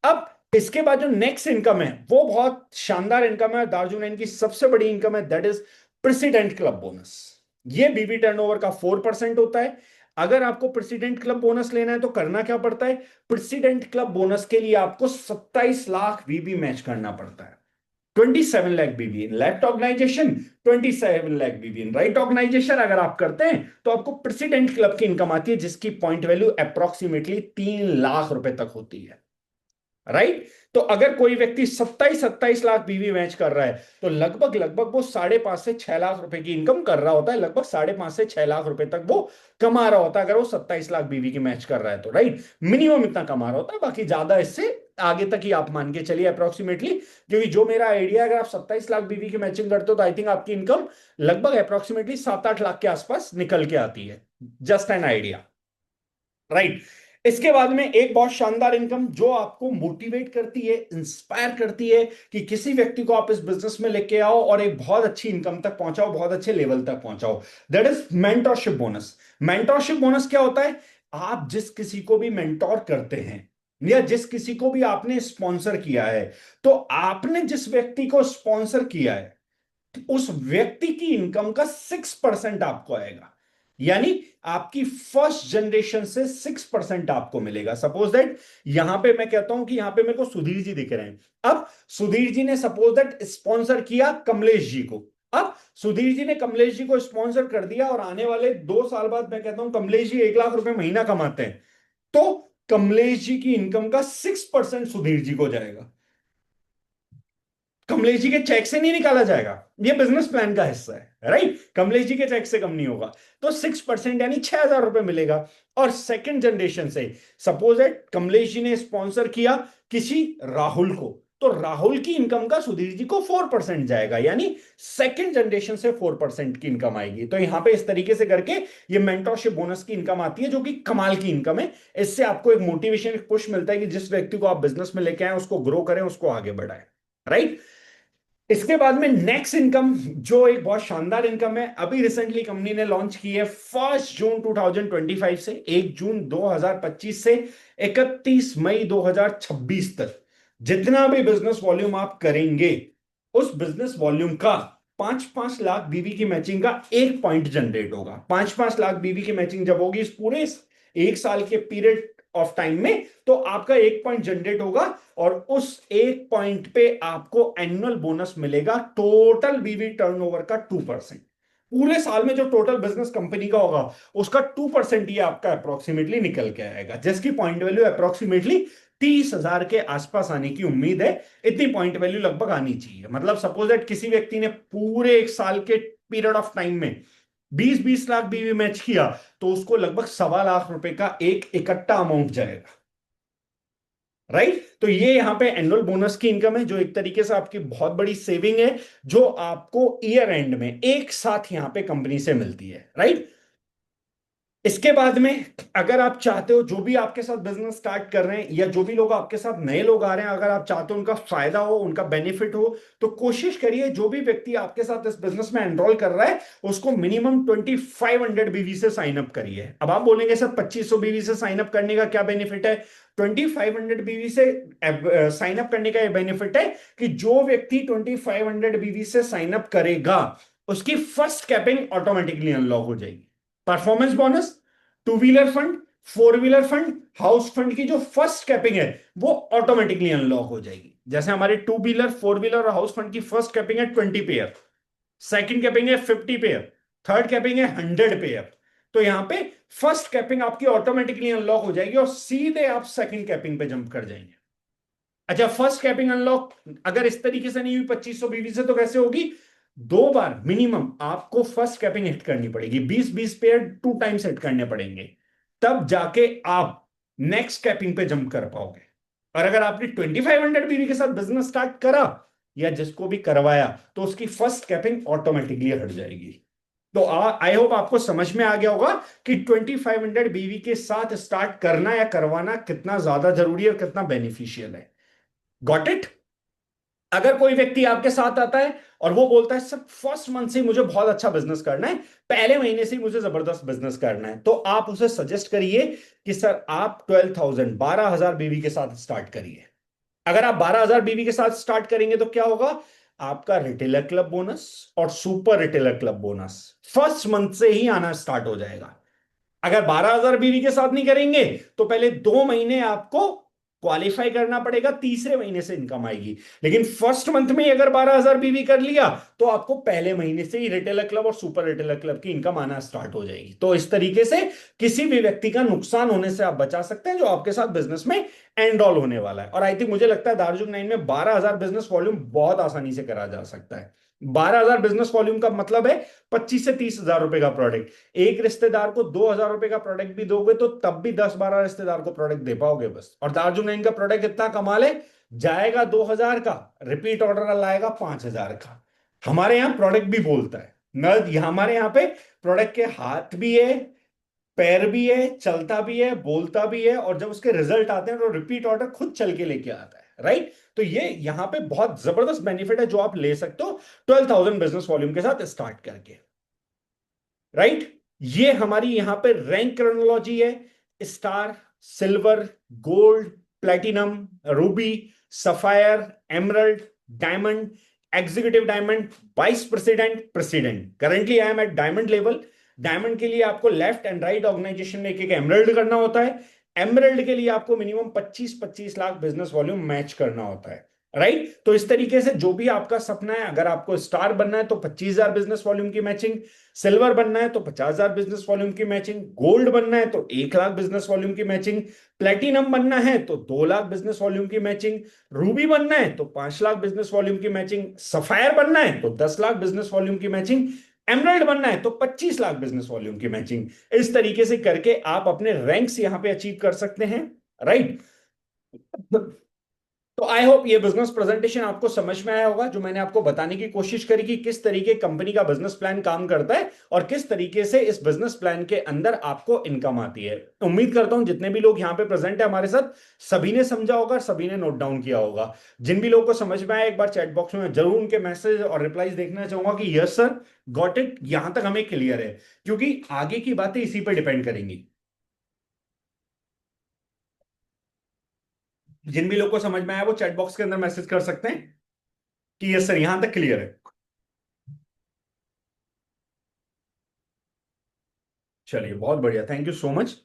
अब इसके बाद जो नेक्स्ट इनकम है वो बहुत शानदार इनकम है, दार्जुन की सबसे बड़ी इनकम है, that is president club bonus. ये बीवी टर्नओवर का 4% होता है। अगर आपको प्रेसिडेंट क्लब बोनस लेना है तो करना क्या पड़ता है? प्रेसिडेंट क्लब बोनस के लिए आपको 27 लाख बीबी मैच करना पड़ता है। 27 lakh BV in left organisation, 27 lakh BV in right organisation अगर आप करते हैं तो आपको प्रेसिडेंट क्लब की इनकम आती है जिसकी पॉइंट वैल्यू अप्रोक्सीमेटली 3 लाख रुपए तक होती है, राइट। तो अगर कोई व्यक्ति 27-27 लाख बीवी मैच कर रहा है, तो लगभग लगभग वो 5.5 से 6 लाख रुपए की इनकम कर रहा होता है, लगभग 5.5 से 6 लाख रुपए तक वो कमा रहा होता है अगर वो 27 लाख बीवी की मैच कर रहा है तो, राइट। मिनिमम इतना कमा रहा होता है, बाकी ज्यादा इससे आगे तक ही आप मान के चलिए अप्रोक्सीमेटली, क्योंकि जो मेरा आइडिया है, अगर आप 27 लाख बीवी की मैचिंग करते हो तो आई थिंक आपकी इनकम लगभग अप्रोक्सीमेटली 7-8 लाख के आसपास निकल के आती है। Just an idea, right. इसके बाद में एक बहुत शानदार इनकम जो आपको मोटिवेट करती है, इंस्पायर करती है कि किसी व्यक्ति को आप इस बिजनेस में लेके आओ और एक बहुत अच्छी इनकम तक पहुंचाओ, बहुत अच्छे लेवल तक पहुंचाओ। That is mentorship bonus. Mentorship bonus क्या होता है? आप जिस किसी को भी मेंटोर करते हैं या जिस किसी को भी आपने स्पॉन्सर किया है, तो आपने जिस व्यक्ति को स्पॉन्सर किया है उस व्यक्ति की इनकम का 6% आपको आएगा। यानी आपकी फर्स्ट जनरेशन से 6% आपको मिलेगा। सपोज दैट यहां पे मैं कहता हूं कि यहां पे मेरे को सुधीर जी दिख रहे हैं। अब सुधीर जी ने सपोज दैट स्पॉन्सर किया कमलेश जी को। अब सुधीर जी ने कमलेश जी को स्पॉन्सर कर दिया और आने वाले 2 साल बाद मैं कहता हूं कमलेश जी 1 लाख रुपए महीना कमाते हैं, तो कमलेश जी की इनकम का 6% सुधीर जी को जाएगा। कमलेश जी के चेक से नहीं निकाला जाएगा, ये बिजनेस प्लान का हिस्सा है, राइट। कमलेश जी के चेक से कम नहीं होगा, तो 6% यानी 6,000 रुपए मिलेगा। और सेकंड जनरेशन से सपोज है कमलेश जी ने स्पॉन्सर किया किसी राहुल को, तो राहुल की इनकम का सुधीर जी को 4% जाएगा, यानी सेकंड जनरेशन से 4% की इनकम आएगी। तो यहां पे इस तरीके से करके ये मेंटरशिप बोनस की इनकम आती है, जो कि कमाल की इनकम है। इससे आपको एक मोटिवेशन, एक पुश मिलता है कि जिस व्यक्ति को आप बिजनेस में लेके आए उसको ग्रो करें, उसको आगे बढ़ाएं, राइट। इसके बाद में नेक्स्ट इनकम जो एक बहुत शानदार इनकम है, अभी रिसेंटली कंपनी ने लॉन्च की है 1 जून 2025 से 1 जून 2025 से 31 मई 2026 तक। जितना भी बिजनेस वॉल्यूम आप करेंगे उस बिजनेस वॉल्यूम का 5-5 लाख बीवी की मैचिंग का 1 पॉइंट जनरेट होगा। 5-5 लाख बीवी की मैचिंग जब होगी इस पूरे 1 साल के पीरियड ऑफ टाइम में, तो आपका 1 पॉइंट जनरेट होगा और उस 1 पॉइंट पे आपको एनुअल बोनस मिलेगा टोटल बीवी टर्नओवर का 2%। पूरे साल में जो टोटल बिजनेस कंपनी का होगा उसका 2% ये आपका अप्रोक्सीमेटली निकल के आएगा, जिसकी पॉइंट वैल्यू अप्रोक्सीमेटली 30,000 के आसपास आने की उम्मीद है। इतनी पॉइंट वैल्यू लगभग आनी चाहिए। मतलब सपोज दैट किसी व्यक्ति ने पूरे 1 साल के पीरियड ऑफ टाइम में 20-20 लाख बीवी मैच किया, तो उसको लगभग 1.25 लाख रुपए का एक इकट्ठा अमाउंट जाएगा, राइट। तो ये यहां पे एनुअल बोनस की इनकम है, जो एक तरीके से आपकी बहुत बड़ी सेविंग है, जो आपको ईयर एंड में एक साथ यहां पे कंपनी से मिलती है, राइट। इसके बाद में अगर आप चाहते हो, जो भी आपके साथ बिजनेस स्टार्ट कर रहे हैं या जो भी लोग आपके साथ नए लोग आ रहे हैं, अगर आप चाहते हो उनका फायदा हो, उनका बेनिफिट हो, तो कोशिश करिए जो भी व्यक्ति आपके साथ इस बिजनेस में एनरोल कर रहा है उसको मिनिमम 2500 बीवी से साइन अप करिए। अब आप बोलेंगे सर 2500 बीवी से साइन अप करने का क्या बेनिफिट है? 2500 बीवी से साइन अप करने का यह बेनिफिट है कि जो व्यक्ति 2500 बीवी से साइन अप करेगा उसकी फर्स्ट कैपिंग ऑटोमेटिकली अनलॉक हो जाएगी। Performance bonus, two wheeler fund, four wheeler fund, house fund की जो फर्स्ट कैपिंग है वो ऑटोमेटिकली अनलॉक हो जाएगी। जैसे हमारे टू व्हीलर, फोर व्हीलर और हाउस फंड की फर्स्ट कैपिंग है 20 पेयर, सेकंड कैपिंग है 50 पेयर, थर्ड कैपिंग है 100 पेयर। तो यहां पे फर्स्ट कैपिंग आपकी ऑटोमेटिकली अनलॉक हो जाएगी और सीधे आप सेकंड कैपिंग पे जंप कर जाएंगे। अच्छा, फर्स्ट कैपिंग अनलॉक अगर इस तरीके से नहीं हुई 2500 बीवी से, तो कैसे होगी? 2 बार मिनिमम आपको फर्स्ट कैपिंग हिट करनी पड़ेगी, 20-20 पेयर 2 टाइम्स हिट करने पड़ेंगे, तब जाके आप नेक्स्ट कैपिंग पे जंप कर पाओगे। और अगर आपने 2500 बीवी के साथ बिजनेस स्टार्ट करा या जिसको भी करवाया, तो उसकी फर्स्ट कैपिंग ऑटोमेटिकली हट जाएगी। तो आई होप आपको समझ में आ गया होगा कि 2500 बीवी के साथ स्टार्ट करना या करवाना कितना ज्यादा जरूरी है और कितना बेनिफिशियल है। Got it? अगर कोई व्यक्ति आपके साथ आता है और वो बोलता है सर फर्स्ट मंथ से मुझे बहुत अच्छा बिजनेस करना है, पहले महीने से ही मुझे जबरदस्त बिजनेस करना है, तो आप उसे सजेस्ट करिए कि सर आप 12,000 बीवी के साथ स्टार्ट करिए। अगर आप 12,000 बीवी के साथ स्टार्ट करेंगे तो क्या होगा? आपका रिटेलर क्लब बोनस और super retailer club bonus first month से ही आना स्टार्ट हो जाएगा। अगर 12,000 बीवी के साथ नहीं करेंगे तो पहले 2 महीने आपको क्वालिफाई करना पड़ेगा, तीसरे महीने से इनकम आएगी। लेकिन फर्स्ट मंथ में ही अगर 12,000 बीवी कर लिया तो आपको पहले महीने से ही रिटेलर क्लब और सुपर रिटेलर क्लब की इनकम आना स्टार्ट हो जाएगी। तो इस तरीके से किसी भी व्यक्ति का नुकसान होने से आप बचा सकते हैं जो आपके साथ बिजनेस में एनरोल होने वाला है। और आई थिंक मुझे लगता है दार्जुक 9 में 12,000 बिजनेस वॉल्यूम बहुत आसानी से करा जा सकता है। 12,000 बिजनेस वॉल्यूम का मतलब है 25 से 30 हजार रुपए का प्रोडक्ट। एक रिश्तेदार को 2,000 रुपए का प्रोडक्ट भी दोगे तो तब भी 10-12 रिश्तेदार को प्रोडक्ट दे पाओगे बस। और दार्जुक 9 का प्रोडक्ट इतना कमाल है, जाएगा 2,000 का, रिपीट ऑर्डर लाएगा 5,000 का। हमारे यहाँ प्रोडक्ट भी बोलता है न, हमारे यहाँ पे प्रोडक्ट के हाथ भी है, पैर भी है, चलता भी है, बोलता भी है, और जब उसके रिजल्ट आते हैं तो रिपीट ऑर्डर खुद चल के लेके आता है। राइट, तो ये यहां पे बहुत जबरदस्त बेनिफिट है जो आप ले सकते हो 12,000 बिजनेस वॉल्यूम के साथ स्टार्ट करके। राइट, ये हमारी यहां पे रैंक क्रोनोलॉजी है। Star, silver, gold, platinum, ruby, sapphire, emerald, diamond, executive diamond, vice president, president. Currently I am at diamond level. Diamond के लिए आपको लेफ्ट एंड राइट ऑर्गेनाइजेशन में एक एक एमरल्ड करना होता है। एमरल्ड के लिए आपको minimum 25-25 lakh business volume match करना होता है। राइट, तो इस तरीके से जो भी आपका सपना है, अगर आपको स्टार बनना है तो 25,000 बिजनेस वॉल्यूम की मैचिंग, सिल्वर बनना है तो 50,000 बिजनेस वॉल्यूम की मैचिंग, गोल्ड बनना है तो 1 लाख बिजनेस वॉल्यूम की मैचिंग, प्लेटिनम बनना है तो 2 लाख बिजनेस वॉल्यूम की मैचिंग, रूबी बनना है तो 5 लाख बिजनेस वॉल्यूम की मैचिंग, सफायर बनना है तो 10 लाख बिजनेस वॉल्यूम की मैचिंग, एमराल्ड बनना है तो 25 लाख बिजनेस वॉल्यूम की मैचिंग। इस तरीके से करके आप अपने रैंक्स यहां पे अचीव कर सकते हैं। राइट, तो आई होप ये बिजनेस प्रेजेंटेशन आपको समझ में आया होगा, जो मैंने आपको बताने की कोशिश करी कि किस तरीके कंपनी का बिजनेस प्लान काम करता है और किस तरीके से इस बिजनेस प्लान के अंदर आपको इनकम आती है। उम्मीद करता हूं जितने भी लोग यहां पे प्रेजेंट है हमारे साथ, सभी ने समझा होगा, सभी ने नोट डाउन किया होगा। जिन भी लोगों को समझ में आया एक बार चैट बॉक्स में जरूर उनके मैसेज और रिप्लाईज देखना चाहूंगा कि यस सर, गॉट इट, यहां तक हमें क्लियर है, क्योंकि आगे की बातें इसी पर डिपेंड करेंगी। जिन भी लोग को समझ में आया वो चैट बॉक्स के अंदर मैसेज कर सकते हैं कि यस सर यहां तक क्लियर है। चलिए बहुत बढ़िया, थैंक यू सो मच।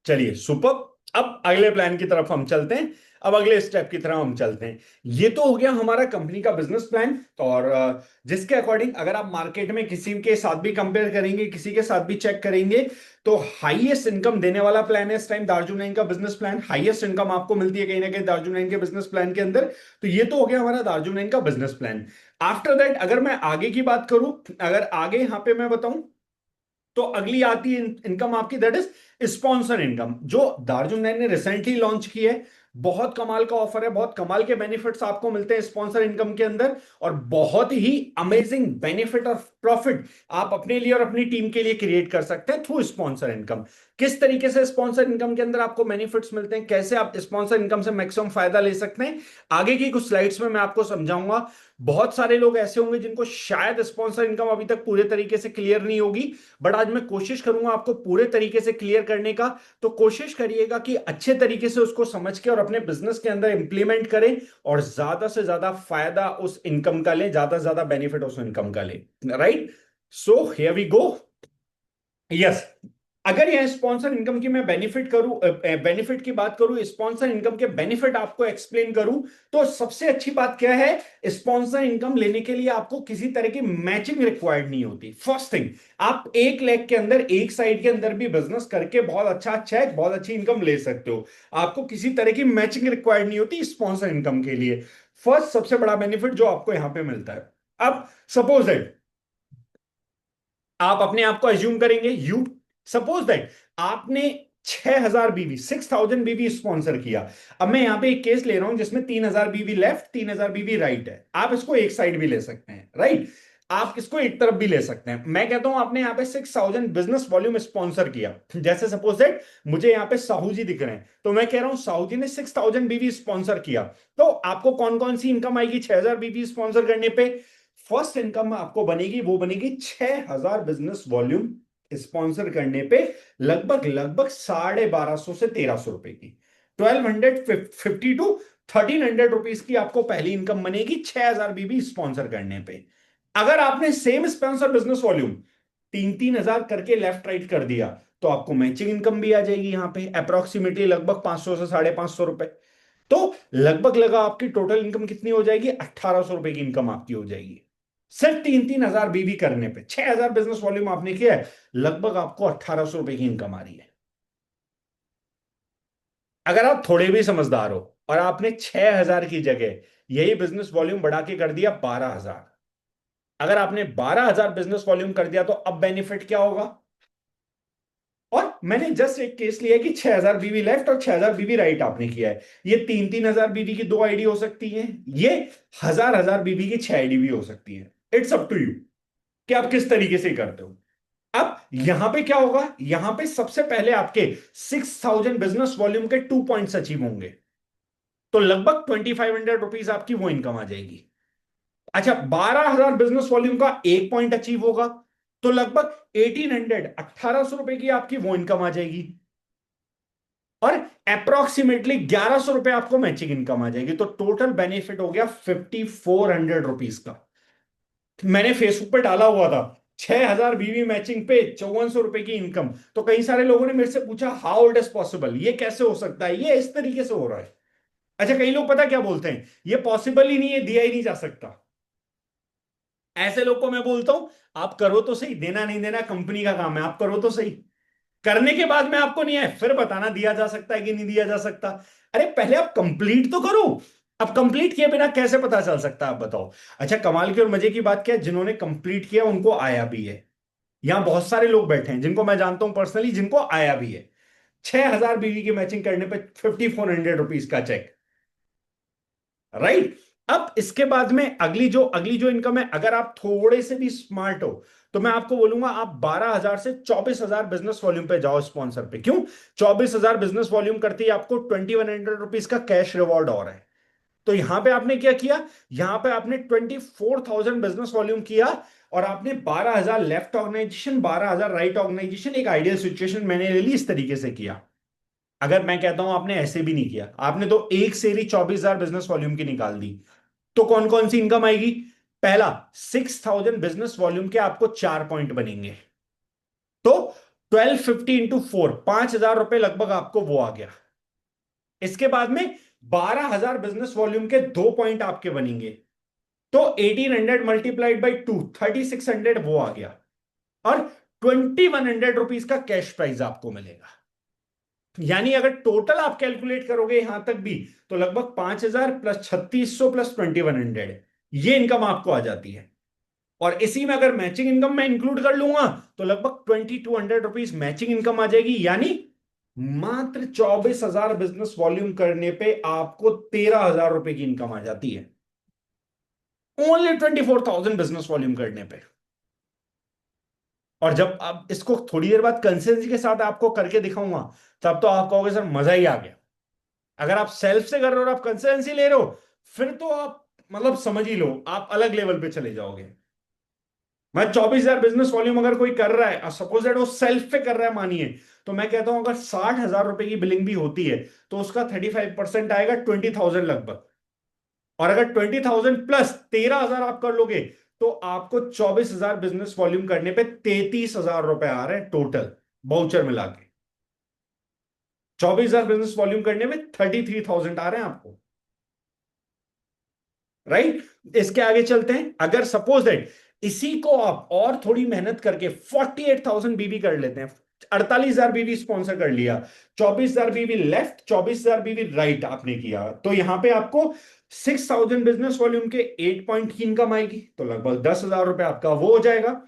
चलिए सुपर, अब अगले प्लान की तरफ हम चलते हैं। अब अगले स्टेप की तरफ हम चलते हैं। ये तो हो गया हमारा कंपनी का बिजनेस प्लान, और जिसके अकॉर्डिंग अगर आप मार्केट में किसी के साथ भी कंपेयर करेंगे, किसी के साथ भी चेक करेंगे, तो हाईएस्ट इनकम देने वाला प्लान है इस टाइम दार्जुन 9 का बिजनेस प्लान। हाईएस्ट इनकम आपको मिलती है कहीं ना कहीं दार्जुन 9 के बिजनेस प्लान के अंदर। तो ये तो हो गया हमारा दार्जुन 9 का बिजनेस प्लान। आफ्टर दैट अगर मैं आगे की बात करूं, अगर आगे यहां पे मैं बताऊं, तो अगली आती है इनकम आपकी, दैट इज स्पॉन्सर इनकम, जो दार्जुन नैन ने रिसेंटली लॉन्च की है। बहुत कमाल का ऑफर है, बहुत कमाल के बेनिफिट्स आपको मिलते हैं स्पॉन्सर इनकम के अंदर, और बहुत ही अमेजिंग बेनिफिट और प्रॉफिट आप अपने लिए और अपनी टीम के लिए क्रिएट कर सकते हैं थ्रू स्पॉन्सर इनकम। किस तरीके से स्पॉन्सर इनकम के अंदर आपको बेनिफिट्स मिलते हैं, कैसे आप स्पॉन्सर इनकम से मैक्सिमम फायदा ले सकते हैं, आगे की कुछ स्लाइड्स में मैं आपको समझाऊंगा। बहुत सारे लोग ऐसे होंगे जिनको शायद स्पॉन्सर इनकम अभी तक पूरे तरीके से क्लियर नहीं होगी, बट आज मैं कोशिश करूंगा आपको पूरे तरीके से क्लियर करने का। तो कोशिश करिएगा कि अच्छे तरीके से उसको समझ के और अपने बिजनेस के अंदर इंप्लीमेंट करें, और ज्यादा से ज्यादा फायदा उस इनकम का लें, ज्यादा से ज्यादा बेनिफिट उस इनकम का लें। Right, so here we go. Yes, अगर यह स्पॉन्सर इनकम की मैं बेनिफिट करूं, बेनिफिट की बात करूं, स्पॉन्सर इनकम के बेनिफिट आपको एक्सप्लेन करूं, तो सबसे अच्छी बात क्या है, स्पॉन्सर इनकम लेने के लिए आपको किसी तरह की मैचिंग रिक्वायर्ड नहीं होती। फर्स्ट थिंग, आप 1 लाख के अंदर एक साइड के अंदर भी बिजनेस करके बहुत अच्छा चेक, बहुत अच्छी इनकम ले सकते हो। आपको किसी तरह की मैचिंग रिक्वायर्ड नहीं होती स्पॉन्सर इनकम के लिए। फर्स्ट सबसे बड़ा बेनिफिट जो आपको यहां पे मिलता है, अब सपोज दैट आप अपने आप को एज्यूम करेंगे, यू सपोज दैट आपने 6,000 बीवी, 6,000 बीवी स्पॉन्सर किया। अब मैं यहां पे एक केस ले रहा हूं जिसमें 3,000 बीवी लेफ्ट, 3,000 बीवी राइट है। आप इसको एक साइड भी ले सकते हैं, राइट, आप इसको एक तरफ भी ले सकते हैं। मैं कहता हूं आपने यहां पे 6,000 बिजनेस वॉल्यूम स्पॉन्सर किया। जैसे सपोज दैट मुझे यहां पे साहू जी दिख रहे हैं, तो मैं कह रहा हूं साहू जी ने 6,000 बीवी स्पॉन्सर किया। तो आपको कौन कौन सी इनकम आएगी 6,000 बीवी स्पॉन्सर करने पे? फर्स्ट इनकम आपको बनेगी, वो बनेगी 6,000 बिजनेस वॉल्यूम स्पॉन्सर करने पे, लगभग लगभग 1,250 से 1,300 रुपए की, 1,250 टू 1,300 रुपीज की आपको पहली इनकम बनेगी 6,000 बीबी स्पॉन्सर करने पे। अगर आपने सेम स्पॉन्सर बिजनेस वॉल्यूम 3-3 हजार करके लेफ्ट राइट कर दिया, तो आपको मैचिंग इनकम भी आ जाएगी यहां पे अप्रोक्सीमेटली लगभग 500 से 550 रुपए। तो लगभग लगा आपकी टोटल इनकम कितनी हो जाएगी, 1800 रुपए की इनकम आपकी हो जाएगी। सिर्फ 3-3 हजार बीबी करने पे 6 हजार बिजनेस वॉल्यूम आपने किया है, लगभग आपको 1800 रुपए की इनकम आ रही है। अगर आप थोड़े भी समझदार हो और आपने 6 हजार की जगह यही बिजनेस वॉल्यूम बढ़ा के कर दिया 12 हजार, अगर आपने 12 हजार बिजनेस वॉल्यूम कर दिया, तो अब बेनिफिट क्या होगा। और मैंने जस्ट एक केस लिया कि 6 हजार बीवी लेफ्ट और 6 हजार बीवी राइट आपने किया है। ये 3-3 हजार बीवी की 2 आईडी हो सकती है, ये 1000-1000 बीवी की 6 आईडी भी हो सकती है। इट्स अप टू यू कि आप किस तरीके से करते हो। अब यहां पे क्या होगा, यहां पे सबसे पहले आपके 6000 बिजनेस वॉल्यूम के 2 पॉइंट्स अचीव होंगे, तो लगभग 2500 रुपीज आपकी वो इनकम आ जाएगी। अच्छा, 12 हजार बिजनेस वॉल्यूम का 1 पॉइंट अचीव होगा, तो लगभग 1800 1800 रुपए की आपकी वो इनकम आ जाएगी। और अप्रोक्सीमेटली 1100 रुपए आपको मैचिंग इनकम आ जाएगी, तो टोटल बेनिफिट हो गया 5400 रुपीज का। मैंने फेसबुक पे डाला हुआ था 6 हजार बीवी मैचिंग पे 5400 रुपए की इनकम, तो कई सारे लोगों ने मेरे से पूछा हाउ इट इज पॉसिबल, ये कैसे हो सकता है, ये इस तरीके से हो रहा है। अच्छा, कई लोग पता क्या बोलते हैं, ये पॉसिबल ही नहीं है, दिया ही नहीं जा सकता। ऐसे लोग को मैं बोलता हूं, आप करो तो सही, देना नहीं देना कंपनी का काम है, आप करो तो सही। करने के बाद में आपको नहीं है फिर बताना दिया जा सकता है कि नहीं दिया जा सकता। अरे पहले आप कंप्लीट तो करो। अब कंप्लीट किए बिना कैसे पता चल सकता है, आप बताओ। अच्छा, कमाल की और मजे की बात क्या है, जिन्होंने कंप्लीट किया उनको आया भी है। यहां बहुत सारे लोग बैठे हैं जिनको मैं जानता हूं पर्सनली, जिनको आया भी है। 6 हजार बीवी की मैचिंग करने पे 5400 रुपीज का चेक। राइट। अब इसके बाद में अगली जो इनकम है, अगर आप थोड़े से भी स्मार्ट हो, तो मैं आपको बोलूंगा आप 12 हजार से 24 हजार बिजनेस वॉल्यूम पे जाओ स्पॉन्सर पे। क्यों? 24 हजार बिजनेस वॉल्यूम करते ही आपको 2100 रुपीज का कैश रिवॉर्ड और है। तो यहां पे आपने क्या किया, यहां पे आपने 24,000 बिजनेस वॉल्यूम किया, और आपने 12 हजार लेफ्ट ऑर्गेनाइजेशन 12 हजार राइट ऑर्गेनाइजेशन, एक आइडियल सिचुएशन मैंने ले ली, इस तरीके से किया। अगर मैं कहता हूं आपने ऐसे भी नहीं किया, आपने तो एक सेरी 24 हजार बिजनेस वॉल्यूम की निकाल दी, तो कौन कौन सी इनकम आएगी। पहला, 6000 बिजनेस वॉल्यूम के आपको 4 पॉइंट बनेंगे, तो 1250 इंटू 4, 5 हजार रुपए लगभग आपको वो आ गया। इसके बाद में 12 हजार बिजनेस वॉल्यूम के 2 पॉइंट आपके बनेंगे, तो 1800 मल्टीप्लाइड बाई 2, 3600 वो आ गया। और 2100 रुपीज का कैश प्राइज आपको मिलेगा। यानी अगर टोटल आप कैलकुलेट करोगे यहां तक भी, तो लगभग 5000 प्लस 3600 प्लस 2100, ये इनकम आपको आ जाती है। और इसी में अगर मैचिंग इनकम मैं इंक्लूड कर लूंगा, तो लगभग 2200 रुपीज मैचिंग इनकम आ जाएगी। यानी मात्र 24 हजार बिजनेस वॉल्यूम करने पे आपको 13 हजार रुपए की इनकम आ जाती है, ओनली 24,000 बिजनेस वॉल्यूम करने पे। और जब आप इसको थोड़ी देर बाद कंसिस्टेंसी के साथ आपको करके दिखाऊंगा, तब तो आप कहोगे सर मजा ही आ गया। अगर आप सेल्फ से कर रहे हो और आप कंसिस्टेंसी ले रहे हो, फिर तो आप मतलब समझ ही लो, आप अलग लेवल पे चले जाओगे। मैं 24 हजार बिजनेस वॉल्यूम अगर कोई कर रहा है, सपोज दैट वो सेल्फ पे कर रहा है मानिए, तो मैं कहता हूं अगर 60 हजार रुपए की बिलिंग भी होती है, तो उसका 35% आएगा 20,000 लगभग। और अगर 20,000 प्लस 13 हजार आप कर लोगे, तो आपको 24 हजार बिजनेस वॉल्यूम करने पे 33 हजार रुपए आ रहे हैं टोटल, बाउचर मिला के। 24 हजार बिजनेस वॉल्यूम करने में 33,000 आ रहे हैं आपको। राइट। इसके आगे चलते हैं, अगर सपोज दैट इसी को आप और थोड़ी मेहनत करके 48,000 बीबी कर लेते हैं, 48 हजार बीबी स्पॉन्सर कर लिया, 24 हजार बीबी लेफ्ट 24 हजार बीबी राइट आपने किया, तो यहां पे आपको 6000 बिजनेस वॉल्यूम के 8 पॉइंट की इनकम आएगी, तो लगभग 10 हजार रुपए आपका वो हो जाएगा।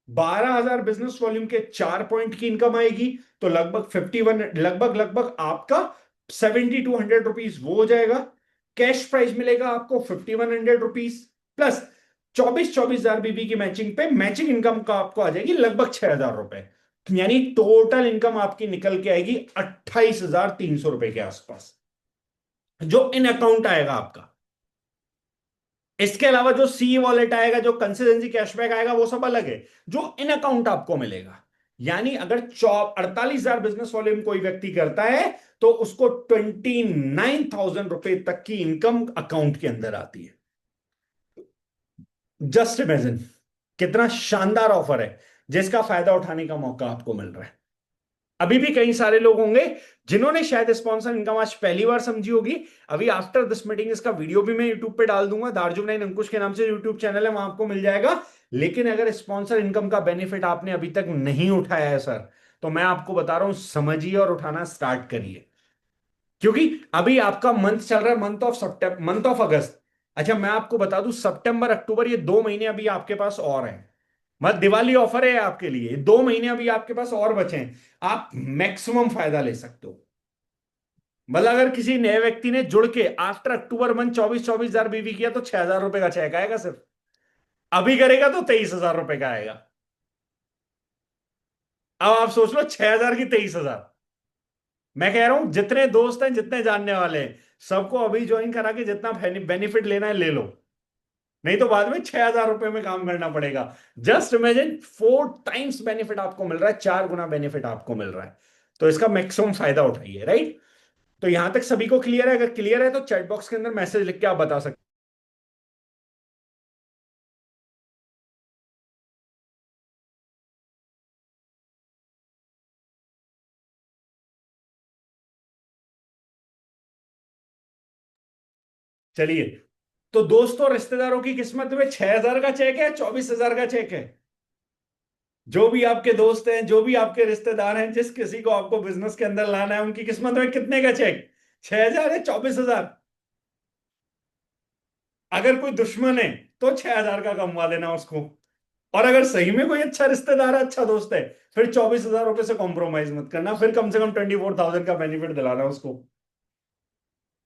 12 हजार बिजनेस वॉल्यूम के 4 पॉइंट की इनकम आएगी, तो लगभग 51, लगभग लगभग आपका 7200 रुपीज वो हो जाएगा। कैश प्राइस मिलेगा आपको 5100 रुपीज, प्लस 24 बीबी की मैचिंग पे मैचिंग इनकम का आपको आ जाएगी लगभग 6000 रुपए। यानी टोटल इनकम आपकी निकल के आएगी 28,300 रुपए के आसपास, जो इन अकाउंट आएगा आपका। इसके अलावा जो सी वॉलेट आएगा, जो कंसिस्टेंसी कैशबैक आएगा, वो सब अलग है, जो इन अकाउंट आपको मिलेगा। यानी अगर 48 हजार बिजनेस वॉल्यूम कोई व्यक्ति करता है, तो उसको 29,000 रुपए तक की इनकम अकाउंट के अंदर आती है। जस्ट इमेजिन, कितना शानदार ऑफर है जिसका फायदा उठाने का मौका आपको मिल रहा है। अभी भी कई सारे लोग होंगे जिन्होंने शायद स्पॉन्सर इनकम आज पहली बार समझी होगी। अभी आफ्टर दिस मीटिंग इसका वीडियो भी मैं यूट्यूब पे डाल दूंगा, दार्जुन नाइन अंकुश के नाम से यूट्यूब चैनल है, वहां आपको मिल जाएगा। लेकिन अगर स्पॉन्सर इनकम का बेनिफिट आपने अभी तक नहीं उठाया है सर, तो मैं आपको बता रहा हूं, समझिए और उठाना स्टार्ट करिए। क्योंकि अभी आपका मंथ चल रहा है, month of September, month of अगस्त। अच्छा मैं आपको बता दूं, सितंबर अक्टूबर ये 2 महीने अभी आपके पास और हैं। मत दिवाली ऑफर है आपके लिए, ये 2 महीने अभी आपके पास और बचे हैं, आप मैक्सिमम फायदा ले सकते हो। मतलब अगर किसी नए व्यक्ति ने जुड़ के आफ्टर अक्टूबर मंथ 24,000 बीवी किया तो 6,000 रुपए का चेक आएगा सिर्फ। अभी करेगा तो 23,000 रुपए का आएगा। अब आप सोच लो, 6,000 की 23,000। मैं कह रहा हूं जितने दोस्त हैं, जितने जानने वाले हैं, सबको अभी ज्वाइन करा के जितना बेनिफिट लेना है ले लो। नहीं तो बाद में 6,000 रुपए में काम करना पड़ेगा। जस्ट इमेजिन, 4 टाइम्स बेनिफिट आपको मिल रहा है, 4 गुना बेनिफिट आपको मिल रहा है। तो इसका मैक्सिमम फायदा उठाइए, राइट। तो यहां तक सभी को क्लियर है? अगर क्लियर है तो चैट बॉक्स के अंदर मैसेज लिख के आप बता सकते हैं। चलिए, तो दोस्तों रिश्तेदारों की किस्मत में 6,000 का चेक है, 24,000 का चेक है। जो भी आपके दोस्त हैं, जो भी आपके रिश्तेदार हैं, जिस किसी को आपको बिजनेस के अंदर लाना है, उनकी किस्मत में कितने का चेक? 6,000 है, 24,000। अगर कोई दुश्मन है तो 6,000 का कमवा देना उसको। और अगर सही में कोई अच्छा रिश्तेदार है, अच्छा दोस्त है, फिर 24,000 रुपए से कॉम्प्रोमाइज मत करना, फिर कम से कम 24,000 का बेनिफिट दिलाना उसको।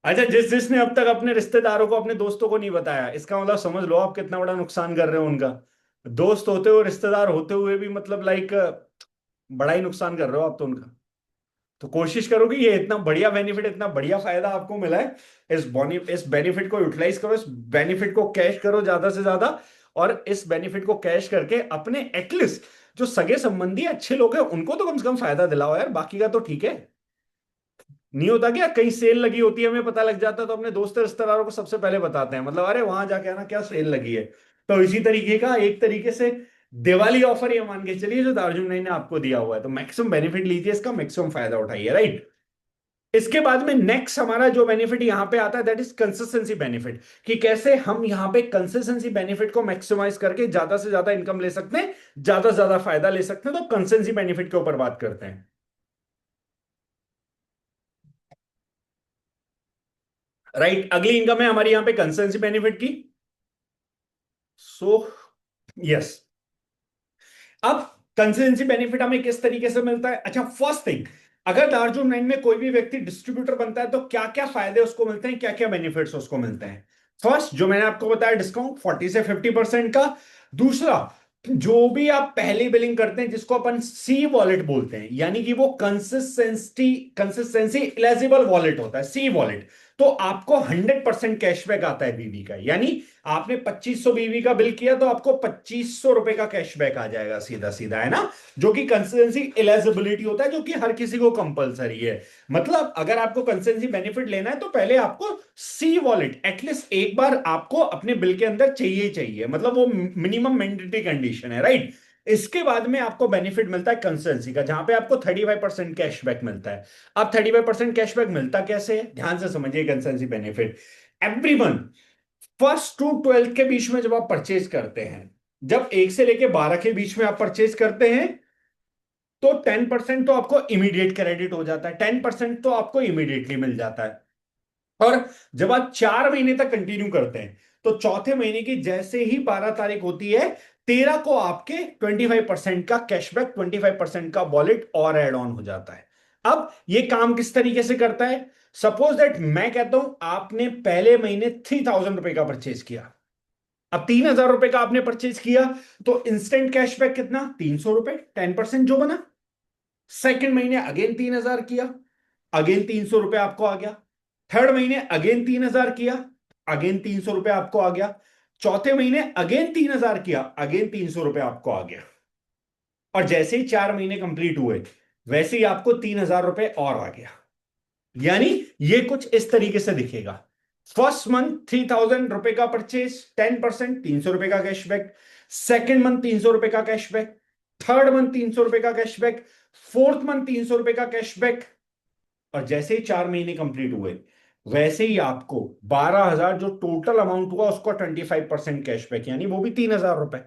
अच्छा, जिसने अब तक अपने रिश्तेदारों को, अपने दोस्तों को नहीं बताया, इसका मतलब समझ लो आप कितना बड़ा नुकसान कर रहे हो उनका। दोस्त होते हुए, रिश्तेदार होते हुए भी, मतलब लाइक बड़ा ही नुकसान कर रहे हो आप तो उनका। तो कोशिश करो कि ये इतना बढ़िया बेनिफिट, इतना बढ़िया फायदा आपको मिला है, इस बेनिफिट को यूटिलाइज करो, इस बेनिफिट को कैश करो ज्यादा से ज्यादा। और इस बेनिफिट को कैश करके अपने एटलीस्ट जो सगे संबंधी अच्छे लोग हैं उनको तो कम से कम फायदा दिलाओ यार, बाकी का तो ठीक है। नहीं होता क्या, कहीं सेल लगी होती है, हमें पता लग जाता है तो अपने दोस्त रिश्तेदारों को सबसे पहले बताते हैं, मतलब अरे वहां जाके आना, क्या सेल लगी है। तो इसी तरीके का एक तरीके से दिवाली ऑफर ये मान के चलिए जो दार्जिलिंग नाइन ने आपको दिया हुआ है, तो मैक्सिमम बेनिफिट लीजिए, इसका मैक्सिमम फायदा उठाइए, राइट। इसके बाद में नेक्स्ट हमारा जो बेनिफिट यहां पे आता है, दैट इज कंसिस्टेंसी बेनिफिट। कि कैसे हम यहां पे कंसिस्टेंसी बेनिफिट को मैक्सिमाइज करके ज्यादा से ज्यादा इनकम ले सकते हैं, ज्यादा से ज्यादा फायदा ले सकते हैं। तो कंसिस्टेंसी बेनिफिट के ऊपर बात करते हैं। राइट, अगली इनकम है हमारी यहां पे कंसिस्टेंसी बेनिफिट की। सो यस, अब कंसिस्टेंसी बेनिफिट हमें किस तरीके से मिलता है? अच्छा, फर्स्ट थिंग, अगर दार्जिलिंग नाइन में कोई भी व्यक्ति डिस्ट्रीब्यूटर बनता है तो क्या क्या फायदे उसको मिलते हैं, क्या क्या बेनिफिट्स उसको मिलते हैं? फर्स्ट, जो मैंने आपको बताया, डिस्काउंट 40 से 50% का। दूसरा, जो भी आप पहली बिलिंग करते हैं, जिसको अपन सी वॉलेट बोलते हैं, यानी कि वो कंसिस्टेंसी कंसिस्टेंसी एलिजिबल वॉलेट होता है, सी वॉलेट। तो आपको 100% कैशबैक आता है बीवी का, यानी आपने 2500 बीवी का बिल किया तो आपको 2500 रुपए का कैशबैक आ जाएगा, सीधा सीधा, है ना। जो कि कंसिस्टेंसी एलिजिबिलिटी होता है, जो कि हर किसी को कंपलसरी है। मतलब अगर आपको कंसिस्टेंसी बेनिफिट लेना है तो पहले आपको सी वॉलेट एटलीस्ट एक बार आपको अपने बिल के अंदर चाहिए ही चाहिए, मतलब वो मिनिमम मैंडेटरी कंडीशन है, राइट। इसके बाद में आपको बेनिफिट मिलता है कंसिस्टेंसी का, जहां पे आपको 35% कैशबैक मिलता है। अब 35% कैशबैक मिलता कैसे है, ध्यान से समझिए consistency benefit. Every month first to 12th के बीच में जब आप परचेज करते हैं, जब 1 से लेके 12 के बीच में आप परचेज करते हैं, तो 10% तो आपको इमीडिएट क्रेडिट हो जाता है, 10% तो आपको इमीडिएटली मिल जाता है। और जब आप 4 महीने तक कंटिन्यू करते हैं, तो चौथे महीने की जैसे ही 12 तारीख होती है, 13 को आपके 25% का कैशबैक, 25% का वॉलेट और एड ऑन हो जाता है। अब ये काम किस तरीके से करता है? सपोज दैट मैं कहता हूं आपने पहले महीने 3,000 रुपए का परचेज किया। अब 3,000 रुपए का आपने परचेज किया, तो इंस्टेंट कैशबैक कितना? 300 रुपए, 10% जो बना। सेकंड महीने अगेन 3,000 किया, अगेन 300 रुपए आपको आ गया। थर्ड महीने अगेन 3,000 किया, अगेन 300 रुपए आपको आ गया। चौथे महीने अगेन 3,000 किया, अगेन 300 रुपए आपको आ गया। और जैसे ही 4 महीने कंप्लीट हुए, वैसे ही आपको 3,000 रुपए और आ गया। यानी ये कुछ इस तरीके से दिखेगा। फर्स्ट मंथ 3,000 रुपए का परचेज 10%, 300 रुपए का कैशबैक। सेकेंड मंथ 300 रुपए का कैशबैक। थर्ड मंथ 300 रुपए का कैशबैक। फोर्थ मंथ 300 रुपए का कैशबैक। और जैसे ही 4 महीने कंप्लीट हुए, वैसे ही आपको 12,000 जो टोटल अमाउंट हुआ उसका 25% कैशबैक, यानी वो भी 3,000 रुपए।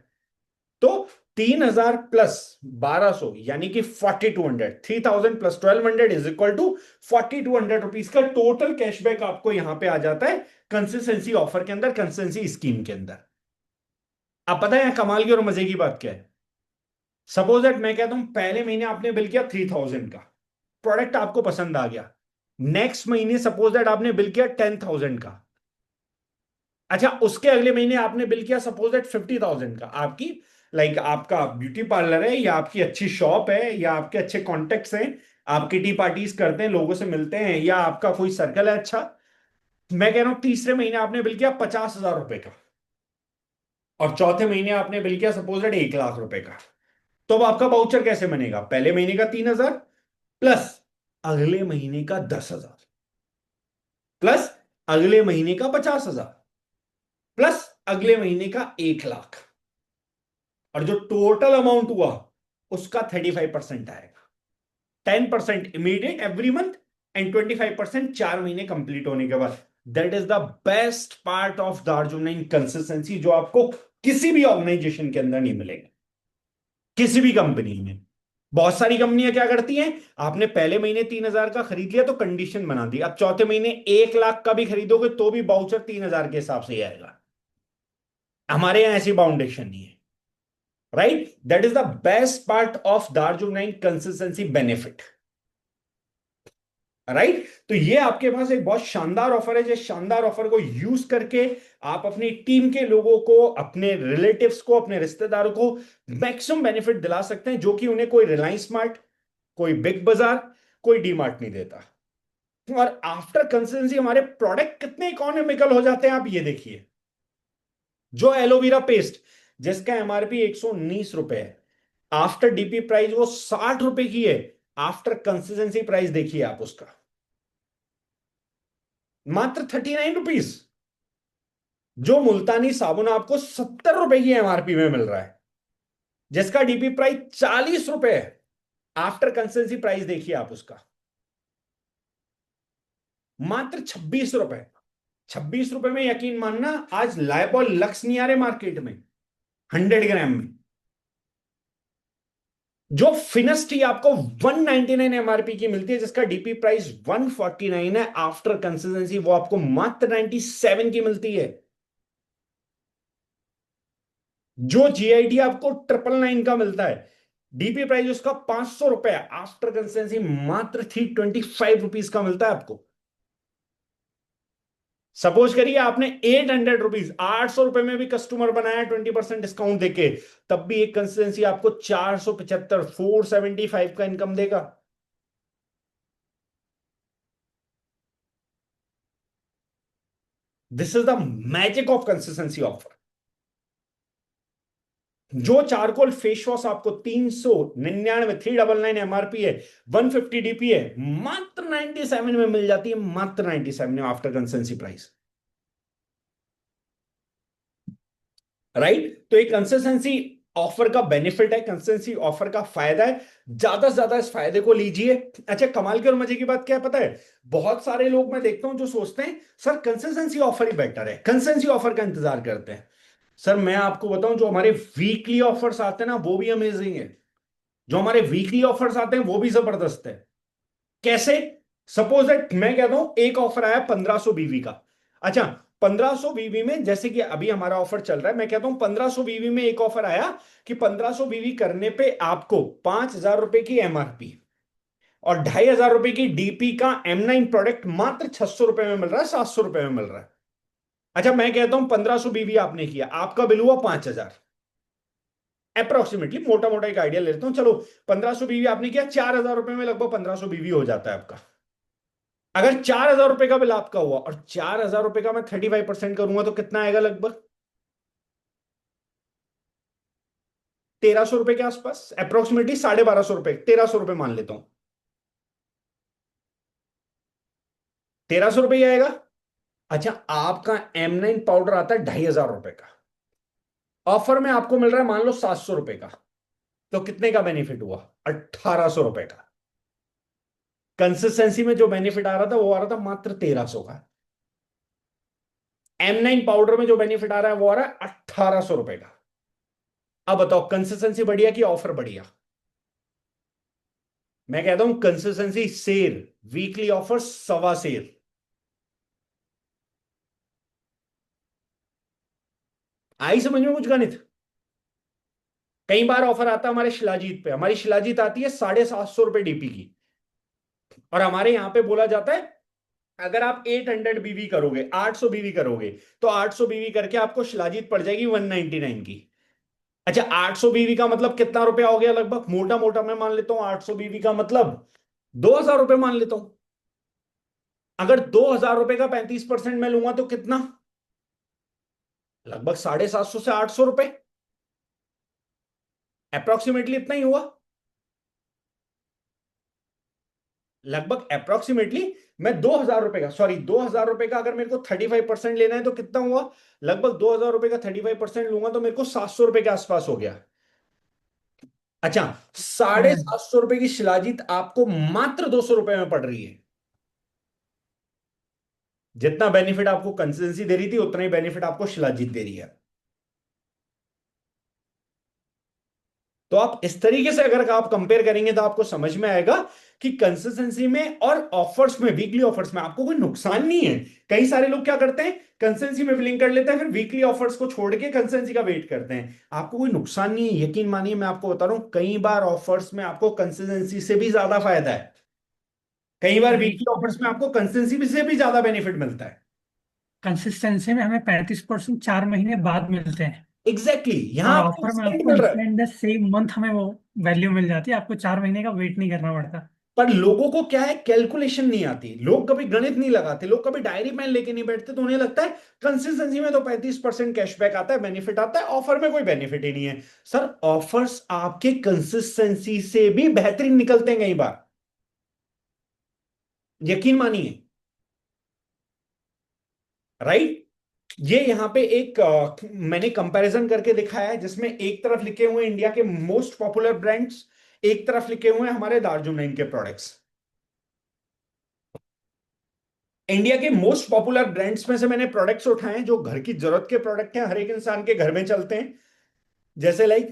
तो 3,000 प्लस 1,200 यानी कि 4,200, 3,000 plus 1,200 is equal to 4,200 rupees का टोटल कैशबैक आपको यहां पे आ जाता है कंसिस्टेंसी ऑफर के अंदर, कंसिस्टेंसी स्कीम के अंदर। अब पता है कमाल की और मजे की बात क्या है? सपोज दैट मैं कहता हूं पहले महीने आपने बिल किया 3,000 का, प्रोडक्ट आपको पसंद आ गया। नेक्स्ट महीने सपोज दैट आपने बिल किया 10,000 का। अच्छा, उसके अगले महीने आपने बिल किया सपोज दैट 50,000 का। आपकी आपका ब्यूटी पार्लर है, या आपकी अच्छी शॉप है, या आपके अच्छे कॉन्टेक्ट्स हैं, आप किटी पार्टीज करते हैं, लोगों से मिलते हैं, या आपका कोई सर्कल है अच्छा। मैं कह रहा हूं तीसरे महीने आपने बिल किया 50,000 रुपए का, और चौथे महीने आपने बिल किया सपोज दैट 1,00,000 रुपए का। तो अब आपका वाउचर कैसे बनेगा? पहले महीने का 3,000 प्लस अगले महीने का 10,000 प्लस अगले महीने का 50,000 प्लस अगले महीने का 1,00,000, और जो टोटल अमाउंट हुआ उसका 35% आएगा। 10% इमीडिएट एवरी मंथ, एंड 25% 4 महीने कंप्लीट होने के बाद। That is the best part of Darjeeling consistency, जो आपको किसी भी ऑर्गेनाइजेशन के अंदर नहीं मिलेगा, किसी भी कंपनी में। बहुत सारी कंपनियां क्या करती हैं, आपने पहले महीने 3,000 का खरीद लिया तो कंडीशन बना दी, अब चौथे महीने 1,00,000 का भी खरीदोगे तो भी बाउचर 3,000 के हिसाब से ही आएगा। हमारे यहां ऐसी बाउंडेशन नहीं है। Right, that is the best part of Darjeeling consistency benefit. Right, तो ये आपके पास एक बहुत शानदार ऑफर है। जिस शानदार ऑफर को यूज करके आप अपनी टीम के लोगों को, अपने रिलेटिव्स को, अपने रिश्तेदारों को मैक्सिमम बेनिफिट दिला सकते हैं, जो कि उन्हें कोई रिलायंस स्मार्ट, कोई बिग बाजार, कोई डीमार्ट नहीं देता। और आफ्टर कंसिस्टेंसी हमारे प्रोडक्ट कितने इकोनॉमिकल हो जाते हैं, आप ये देखिए। जो एलोवेरा पेस्ट जिसका एमआरपी 119 रुपए है, आफ्टर डीपी प्राइस वो 60 रुपए की है। आफ्टर कंसिस्टेंसी प्राइस देखिए आप उसका, मात्र 39 रुपीज। जो मुल्तानी साबुन आपको 70 रुपए की एमआरपी में मिल रहा है, जिसका डीपी प्राइस 40 रुपए है। आफ्टर कंसिस्टेंसी प्राइस देखिए आप उसका, मात्र 26 रुपए। 26 रुपए में यकीन मानना आज लाइबॉल लक्स नहीं आ रहे मार्केट में 100 ग्राम में। जो फिनस टी आपको 199 एमआरपी की मिलती है, जिसका डीपी प्राइस 149 है, आफ्टर कंसिस्टेंसी वो आपको मात्र 97 की मिलती है। जो जीआईडी आपको 999 का मिलता है, डीपी प्राइस उसका 500 रुपए, आफ्टर कंसिस्टेंसी मात्र 325 रुपीज का मिलता है आपको। सपोज करिए आपने 800 रुपीज, 800 रुपए में भी कस्टमर बनाया 20% डिस्काउंट देके, तब भी एक कंसिस्टेंसी आपको 475, 475 का इनकम देगा। This is the magic of consistency offer. जो चारकोल फेस वॉश आपको 399, 399 एमआरपी है, 150 डीपी है, मात्र 97 में मिल जाती है, मात्र 97 में आफ्टर कंसिस्टेंसी प्राइस। राइट, तो एक कंसिस्टेंसी ऑफर का बेनिफिट है, कंसिस्टेंसी ऑफर का फायदा है, ज्यादा से ज्यादा इस फायदे को लीजिए। अच्छा, कमाल की और मजे की बात क्या है पता है? बहुत सारे लोग मैं देखता हूं जो सोचते हैं सर कंसिस्टेंसी ऑफर ही बेटर है, कंसिस्टेंसी ऑफर का इंतजार करते हैं। सर मैं आपको बताऊं, जो हमारे वीकली ऑफर्स आते हैं ना वो भी अमेजिंग है। जो हमारे वीकली ऑफर्स आते हैं वो भी जबरदस्त है। कैसे? सपोज दैट मैं कहता हूं एक ऑफर आया 1,500 बीवी का। अच्छा, 1,500 बीवी में जैसे कि अभी हमारा ऑफर चल रहा है, मैं कहता हूं 1,500 बीवी में एक ऑफर आया कि 1,500 बीवी करने पे आपको 5,000 रुपए की एमआरपी और 2,500 रुपए की डीपी का M9 प्रोडक्ट मात्र 600 रुपए में मिल रहा है, 700 रुपए में मिल रहा है। अच्छा, मैं कहता हूं 1,500 बीवी आपने किया, आपका बिल हुआ 5,000, अप्रोक्सीमेटली, मोटा मोटा एक आइडिया लेता हूं, चलो 1,500 बीवी आपने किया, 4,000 रुपए में लगभग 1,500 बीवी हो जाता है आपका। अगर 4,000 रुपए का बिल आपका हुआ और 4,000 रुपए का मैं 35% करूंगा तो कितना आएगा? लगभग 1,300 रुपए के आसपास, अप्रोक्सीमेटली 1,250 रुपए, 1,300 रुपए मान लेता हूं, 1,300 रुपए ही आएगा। अच्छा, आपका M9 पाउडर आता है 2,500 रुपए का, ऑफर में आपको मिल रहा है मान लो 700 रुपए का, तो कितने का बेनिफिट हुआ? 1,800 रुपए का। कंसिस्टेंसी में जो बेनिफिट आ रहा था वो आ रहा था मात्र 1,300 का। M9 पाउडर में जो बेनिफिट आ रहा है वो आ रहा है 1,800 रुपए का। अब बताओ कंसिस्टेंसी बढ़िया कि ऑफर बढ़िया? मैं कहता हूं कंसिस्टेंसी सेल, वीकली ऑफर सवा सेल। आई समझ में कुछ गणित? कई बार ऑफर आता है हमारे शिलाजीत पे, हमारी शिलाजीत आती है 750 रुपए डीपी की, और हमारे यहां पे बोला जाता है अगर आप 800 बीवी करोगे, 800 बीवी करोगे, तो 800 बीवी करके आपको शिलाजीत पड़ जाएगी 199 की। अच्छा, 800 बीवी का मतलब कितना रुपया हो गया? लगभग मोटा मोटा मैं मान लेता हूं 800 बीवी का मतलब 2,000 रुपए मान लेता हूं। अगर 2,000 रुपए का 35% मैं लूंगा तो कितना? लगभग 750 से 800 रुपए, अप्रोक्सीमेटली इतना ही हुआ। लगभग अप्रोक्सीमेटली मैं 2,000 रुपए का, सॉरी 2,000 रुपए का अगर मेरे को 35% लेना है तो कितना हुआ? लगभग 2,000 रुपए का 35% लूंगा तो मेरे को 700 रुपए के आसपास हो गया। अच्छा, साढ़े हम्म। सात सौ रुपए की शिलाजीत आपको मात्र 200 रुपए में पड़ रही है। जितना बेनिफिट आपको कंसिस्टेंसी दे रही थी उतना ही बेनिफिट आपको शिलाजीत दे रही है। तो आप इस तरीके से अगर आप कंपेयर करेंगे तो आपको समझ में आएगा कि कंसिस्टेंसी में और ऑफर्स में, वीकली ऑफर्स में आपको कोई नुकसान नहीं है। कई सारे लोग क्या करते हैं, कंसिस्टेंसी में बिलिंग कर लेते हैं, फिर वीकली ऑफर्स को छोड़ के कंसिस्टेंसी का वेट करते हैं। आपको कोई नुकसान नहीं है, यकीन मानिए, मैं आपको बता रहा हूं कई बार ऑफर्स में आपको कंसिस्टेंसी से भी ज्यादा फायदा है। कई बार भाई, वीकली ऑफर्स में आपको कंसिस्टेंसी से भी ज्यादा बेनिफिट मिलता है। कंसिस्टेंसी में हमें 35% 4 महीने बाद मिलते हैं। एग्जैक्टली exactly, यहां और आपको ऑफर में इंस्टेंट आपको मिल रहा है। इंस्टेंट द सेम मंथ हमें वो वैल्यू मिल जाती है, आपको 4 महीने का वेट नहीं करना पड़ता। पर लोगों को क्या है, कैलकुलेशन नहीं आती, लोग कभी गणित नहीं लगाते, लोग कभी डायरी पेन लेके नहीं बैठते, तो उन्हें लगता है कंसिस्टेंसी में तो 35% कैशबैक आता है, बेनिफिट आता है, ऑफर में कोई बेनिफिट ही नहीं है। सर, ऑफर्स आपके कंसिस्टेंसी से भी बेहतरीन निकलते हैं कई बार, यकीन मानिए। राइट? ये यहां पे एक मैंने कंपैरिजन करके दिखाया है, जिसमें एक तरफ लिखे हुए इंडिया के मोस्ट पॉपुलर ब्रांड्स, एक तरफ लिखे हुए हैं हमारे दार्जिलिंग के प्रोडक्ट्स। इंडिया के मोस्ट पॉपुलर ब्रांड्स में से मैंने प्रोडक्ट्स उठाए हैं जो घर की जरूरत के प्रोडक्ट हैं, हर एक इंसान के घर में चलते हैं। जैसे लाइक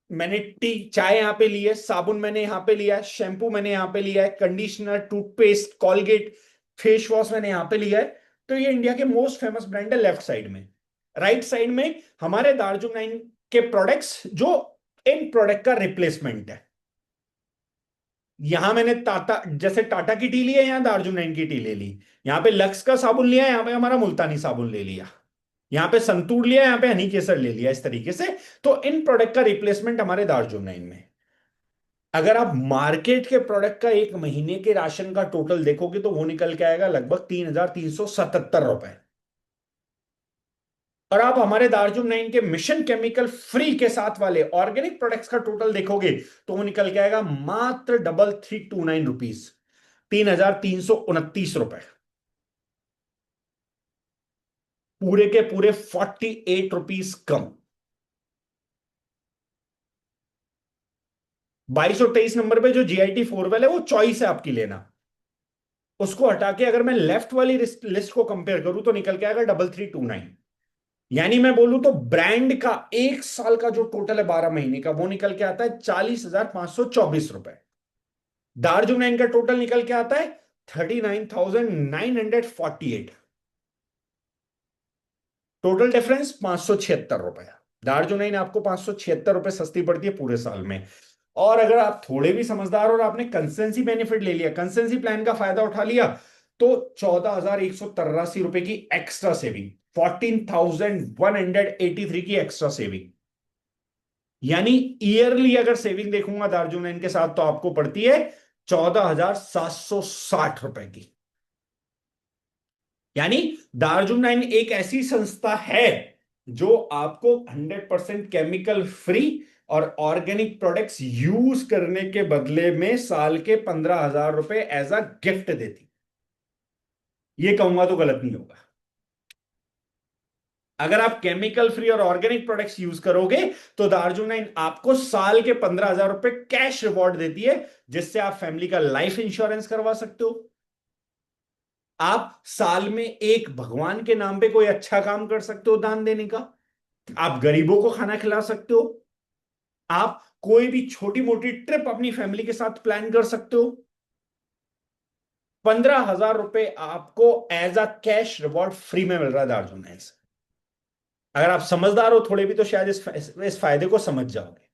मैंने टी चाय यहाँ पे ली है, साबुन मैंने यहाँ पे लिया है, शैम्पू मैंने यहाँ पे लिया है, conditioner, toothpaste, Colgate, face wash मैंने यहाँ पे लिया है। तो ये इंडिया के मोस्ट फेमस ब्रांड है लेफ्ट साइड में। राइट साइड में हमारे दार्जिलिंग नाइन के प्रोडक्ट्स जो इन प्रोडक्ट का रिप्लेसमेंट है। यहां मैंने टाटा, जैसे टाटा की टी ली है, यहां दार्जिलिंग की टी ले ली। यहाँ पे लक्स का साबुन लिया, यहाँ पे हमारा मुल्तानी साबुन ले लिया। यहाँ पे संतूर लिया, यहाँ पे हनी केसर ले लिया, इस तरीके से। तो इन प्रोडक्ट का रिप्लेसमेंट हमारे दार्जिलिंग में। अगर आप मार्केट के प्रोडक्ट का एक महीने के राशन का टोटल देखोगे तो वो निकल के आएगा लगभग 3,377 रुपए। और आप हमारे दार्जिलिंग के मिशन केमिकल फ्री के साथ वाले ऑर्गेनिक प्रोडक्ट्स का टोटल देखोगे तो वो निकल के आएगा मात्र 3,329 रुपीज, 3,329 रुपए। पूरे के पूरे 48 रुपीज कम। 22 और 23 नंबर पे जो जीआईटी फोरवेल है वो चॉइस है आपकी लेना। उसको हटा के अगर मैं लेफ्ट वाली लिस्ट को कंपेयर करूं तो निकल के आएगा 3,329। यानी मैं बोलूं तो ब्रांड का एक साल का जो टोटल है 12 महीने का, वो निकल के आता है 40,524 रुपए। दार्जिलिंग का टोटल निकल के आता है 39,948। टोटल डिफरेंस 576 रुपए। दार्जिलिंग आपको 576 रुपए सस्ती पड़ती है पूरे साल में। और अगर आप थोड़े भी समझदार और आपने कंसेंसी बेनिफिट ले लिया, कंसेंसी प्लान का फायदा उठा लिया, तो 14,183 रुपए की एक्स्ट्रा सेविंग, 14,183 की एक्स्ट्रा सेविंग। यानी ईयरली अगर सेविंग देखूंगा दार्जिलिंग के साथ तो आपको पड़ती है 14,760 रुपए की। यानी दार्जिलिंग एक ऐसी संस्था है जो आपको 100% केमिकल फ्री और ऑर्गेनिक प्रोडक्ट्स यूज करने के बदले में साल के 15,000 रुपए एज अ गिफ्ट देती। ये कहूंगा तो गलत नहीं होगा। अगर आप केमिकल फ्री और ऑर्गेनिक प्रोडक्ट्स यूज करोगे तो दार्जिलिंग आपको साल के 15,000 रुपए कैश रिवॉर्ड देती है, जिससे आप फैमिली का लाइफ इंश्योरेंस करवा सकते हो। आप साल में एक भगवान के नाम पे कोई अच्छा काम कर सकते हो दान देने का। आप गरीबों को खाना खिला सकते हो। आप कोई भी छोटी मोटी ट्रिप अपनी फैमिली के साथ प्लान कर सकते हो। 15,000 रुपए आपको as a cash reward free में मिल रहा है दार्जिलिंग से। अगर आप समझदार हो थोड़े भी तो शायद इस फायदे को समझ जाओगे।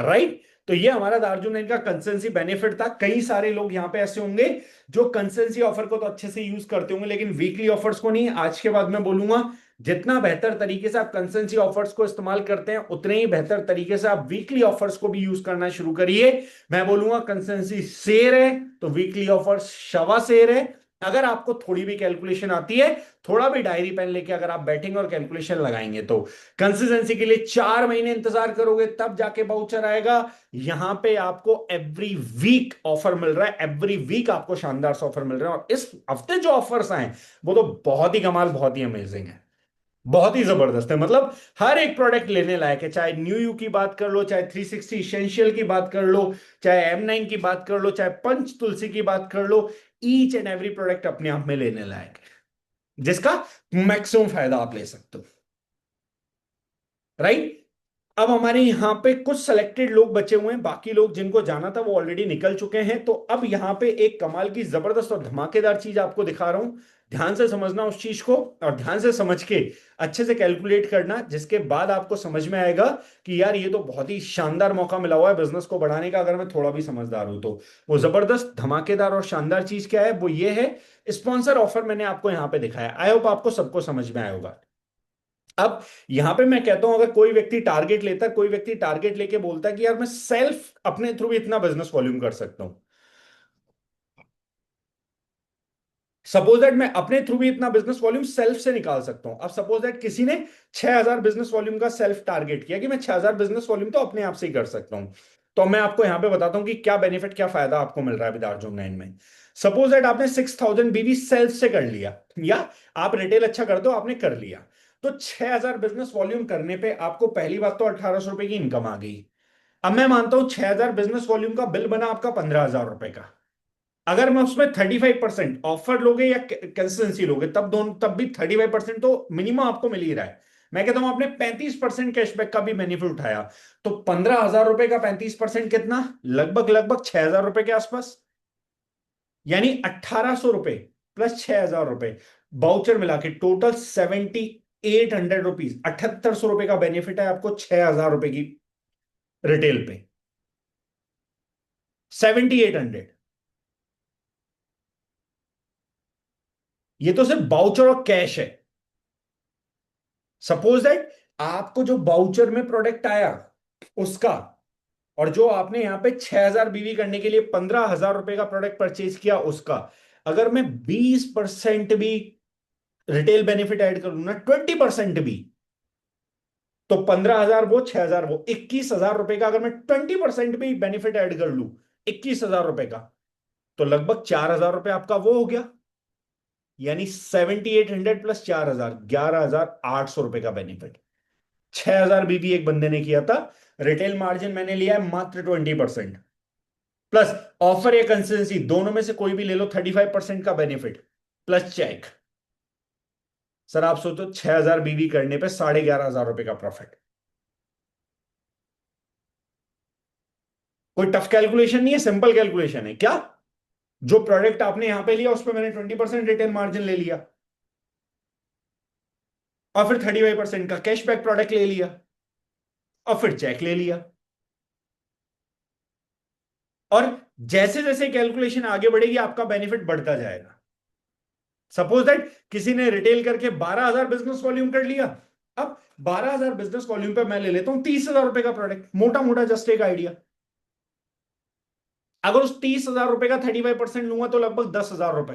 राइट। तो ये हमारा दार्जिलिंग का कंसेंसी बेनिफिट था। कई सारे लोग यहां पे ऐसे होंगे जो कंसेंसी ऑफर को तो अच्छे से यूज करते होंगे, लेकिन वीकली ऑफर्स को नहीं। आज के बाद मैं बोलूंगा जितना बेहतर तरीके से आप कंसेंसी ऑफर्स को इस्तेमाल करते हैं, उतने ही बेहतर तरीके से आप वीकली ऑफर्स को भी यूज करना शुरू करिए। मैं बोलूंगा कंसेंसी शेर है तो वीकली ऑफर्स शवा शेर है। अगर आपको थोड़ी भी कैलकुलेशन आती है, थोड़ा भी डायरी पेन लेके अगर आप बैठेंगे और कैलकुलेशन लगाएंगे, तो कंसिस्टेंसी के लिए 4 महीने इंतजार करोगे तब जाके बाउचर आएगा। यहां पे आपको एवरी वीक ऑफर मिल रहा है, एवरी वीक आपको शानदार ऑफर मिल रहा है। और इस हफ्ते जो ऑफर्स आए वो तो बहुत ही कमाल, बहुत ही अमेजिंग है, बहुत ही जबरदस्त है। मतलब हर एक प्रोडक्ट लेने लायक है। चाहे न्यू यू की बात कर लो, चाहे 360 इसेंशियल की बात कर लो, चाहे M9 की बात कर लो, चाहे पंच तुलसी की बात कर लो, ईच एंड एवरी प्रोडक्ट अपने आप में लेने लायक है, जिसका मैक्सिमम फायदा आप ले सकते हो। राइट। अब हमारे यहां पे कुछ सेलेक्टेड लोग बचे हुए हैं, बाकी लोग जिनको जाना था वो ऑलरेडी निकल चुके हैं। तो अब यहां पे एक कमाल की जबरदस्त और धमाकेदार चीज आपको दिखा रहा हूं। ध्यान से समझना उस चीज को, और ध्यान से समझ के अच्छे से कैलकुलेट करना, जिसके बाद आपको समझ में आएगा कि यार ये तो बहुत ही शानदार मौका मिला हुआ है बिजनेस को बढ़ाने का, अगर मैं थोड़ा भी समझदार हूं तो। वो जबरदस्त धमाकेदार और शानदार चीज क्या है, वो ये है स्पॉन्सर ऑफर। मैंने आपको यहां पे दिखाया, आई होप आपको सबको समझ में आया होगा। अब यहां पे मैं कहता हूं, अगर कोई व्यक्ति टारगेट लेता है, कोई व्यक्ति टारगेट लेके बोलता है कि यार मैं सेल्फ अपने थ्रू भी इतना बिजनेस वॉल्यूम कर सकता हूं, सपोज दैट मैं अपने थ्रू भी इतना बिजनेस वॉल्यूम सेल्फ से निकाल सकता हूं। अब सपोज दैट किसी ने 6,000 बिजनेस वॉल्यूम का सेल्फ टारगेट किया कि मैं 6,000 बिजनेस वॉल्यूम तो अपने आप से ही कर सकता हूं। तो मैं आपको यहां पे बताता हूं कि क्या बेनिफिट, क्या फायदा आपको मिल रहा है विदार्थ जोन 9 में। सपोज दैट आपने 6,000 बीवी सेल्फ से कर लिया, या आप रिटेल अच्छा करते हो, आपने कर लिया। तो 6,000 बिजनेस वॉल्यूम करने पे आपको पहली बात तो 1,800 रुपए की इनकम आ गई। अब मैं मानता हूं 6,000 बिजनेस वॉल्यूम का बिल बना आपका 15,000 रुपए का। अगर मैं उसमें 35% ऑफर लोगे या कंसिस्टेंसी लोगे, तब दोनों, तब भी 35% तो मिनिमम आपको मिल ही रहा है। मैं कहता हूं आपने 35% कैशबैक का भी बेनिफिट उठाया, तो 15,000 रुपए का 35% कितना, लगभग लगभग 6,000 रुपए के आसपास। यानी 1,800 रुपए प्लस 6,000 रुपए बाउचर मिला के टोटल 7,800 रुपीज, 7,800 रुपए का बेनिफिट है आपको 6,000 रुपए की रिटेल पे। 7,800। ये तो सिर्फ बाउचर और कैश है। सपोज दैट आपको जो बाउचर में प्रोडक्ट आया उसका, और जो आपने यहां पे 6,000 बीवी करने के लिए 15,000 रुपए का प्रोडक्ट परचेज किया उसका, अगर मैं 20% भी रिटेल बेनिफिट ऐड करूं ना, 20% भी, तो 15,000 वो 6,000 वो 21,000 रुपए का, अगर मैं 20% भी बेनिफिट ऐड कर लूं 21,000 रुपए का, तो लगभग 4,000 रुपए आपका वो हो गया। यानी 7,800 प्लस 4,000, 11,800 रुपए का बेनिफिट। 6,000 बीबी एक बंदे ने किया था। रिटेल मार्जिन मैंने लिया है मात्र 20%, प्लस ऑफर या कंसिस्टेंसी दोनों में से कोई भी ले लो 35% का बेनिफिट, प्लस चेक। सर आप सोचो 6,000 बीबी करने पे 11,500 रुपए का प्रॉफिट। कोई टफ कैलकुलेशन नहीं है, सिंपल कैलकुलेशन है। क्या, जो प्रोडक्ट आपने यहां पे लिया उस पर मैंने 20% रिटेल मार्जिन ले लिया, और फिर 35% का कैशबैक प्रोडक्ट ले लिया, और फिर चेक ले लिया। और जैसे जैसे कैलकुलेशन आगे बढ़ेगी आपका बेनिफिट बढ़ता जाएगा। सपोज दैट किसी ने रिटेल करके 12,000 बिजनेस वॉल्यूम कर लिया। अब 12,000 बिजनेस वॉल्यूम पे मैं ले लेता हूं 30,000 रुपए का प्रोडक्ट, मोटा मोटा जस्ट एक आइडिया। अगर उस 30,000 रुपए का 35% लूंगा तो लगभग 10,000 रुपए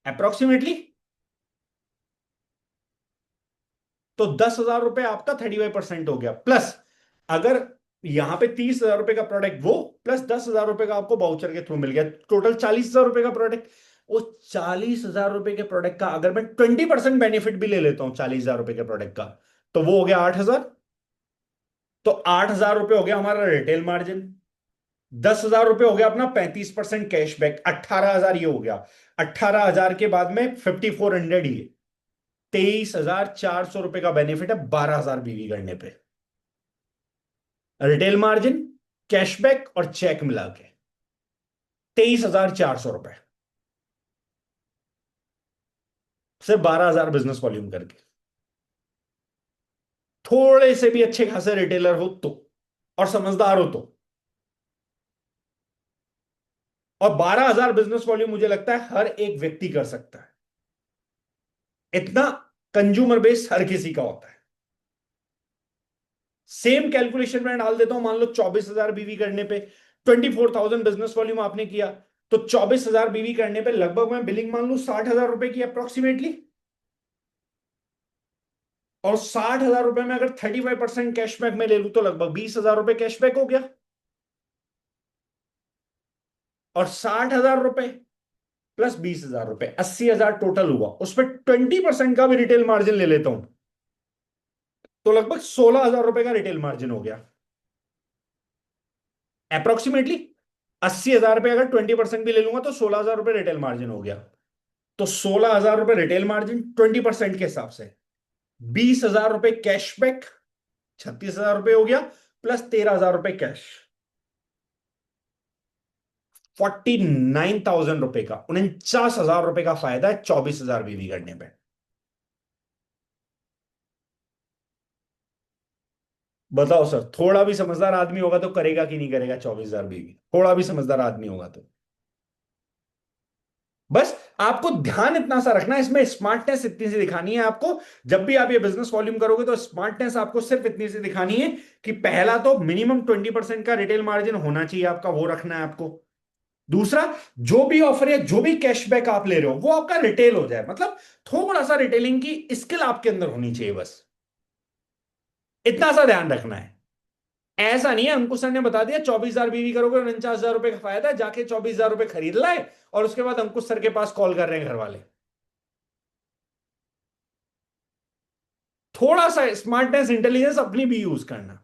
अप्रोक्सीमेटली। तो 10,000 रुपए आपका 35% हो गया, प्लस अगर यहां पे 30,000 रुपए का प्रोडक्ट वो, प्लस 10,000 रुपए का आपको बाउचर के थ्रू मिल गया, टोटल 40,000 रुपए का प्रोडक्ट। वो 40,000 रुपए के प्रोडक्ट का अगर मैं 20% बेनिफिट भी ले लेता हूं 40,000 रुपए के प्रोडक्ट का, तो वो हो गया 8,000। तो 8,000 रुपए हो गया हमारा रिटेल मार्जिन। 10,000 रुपए हो गया अपना 35% कैशबैक, 18,000 ये हो गया। 18,000 के बाद में 5,400 ही है, 23,400 रुपए का बेनिफिट है 12,000 बीवी करने पे। रिटेल मार्जिन, कैशबैक और चेक मिला के 23,400 रुपए, सिर्फ 12,000 बिजनेस वॉल्यूम करके। थोड़े से भी अच्छे खासे रिटेलर हो तो, और समझदार हो तो। और 12,000 बिजनेस वॉल्यूम मुझे लगता है हर एक व्यक्ति कर सकता है, इतना कंज्यूमर बेस हर किसी का होता है। सेम कैलकुलेशन में डाल देता हूं, मान लो 24,000 बीवी करने पे 24,000 बिजनेस वॉल्यूम आपने किया, तो 24,000 बीवी करने पे लगभग मैं बिलिंग मान लू 60,000 रुपए की अप्रोक्सीमेटली। और 60,000 रुपए में अगर 35% कैशबैक में ले लूं तो लगभग 20,000 रुपए कैशबैक हो गया। और 60,000 रुपए प्लस 20,000 रुपए, 80,000 टोटल हुआ, उस पर 20% का भी रिटेल मार्जिन ले लेता हूं तो लगभग 16,000 रुपए का रिटेल मार्जिन हो गया अप्रोक्सीमेटली। 80,000 रुपए अगर 20% भी ले लूंगा तो 16,000 रुपए रिटेल मार्जिन हो गया। तो 16,000 रुपए रिटेल मार्जिन 20% के हिसाब से, 20,000 रुपए कैशबैक, 36,000 रुपए हो गया, प्लस 13,000 रुपए कैश, 49,000 रुपए का, 49,000 रुपए का फायदा है 24,000 बीवी करने पे। बताओ सर, थोड़ा भी समझदार आदमी होगा तो करेगा कि नहीं करेगा 24,000 बीवी? थोड़ा भी समझदार आदमी होगा तो। बस आपको ध्यान इतना सा रखना है, इसमें स्मार्टनेस इतनी सी दिखानी है आपको। जब भी आप ये बिजनेस वॉल्यूम करोगे तो स्मार्टनेस आपको सिर्फ इतनी सी दिखानी है कि पहला तो मिनिमम 20% का रिटेल मार्जिन होना चाहिए आपका, वो रखना है आपको। दूसरा, जो भी ऑफर या जो भी कैशबैक आप ले रहे हो वो आपका रिटेल हो जाए, मतलब थोड़ा सा रिटेलिंग की स्किल आपके अंदर होनी चाहिए, बस इतना सा ध्यान रखना है। ऐसा नहीं है अंकुश सर ने बता दिया 24,000 बीवी करोगे 49,000 रुपए का फायदा है, जाके 24,000 रुपए खरीद लाए और उसके बाद अंकुश सर के पास कॉल कर रहे हैं घर वाले। थोड़ा सा स्मार्टनेस इंटेलिजेंस अपनी भी यूज करना,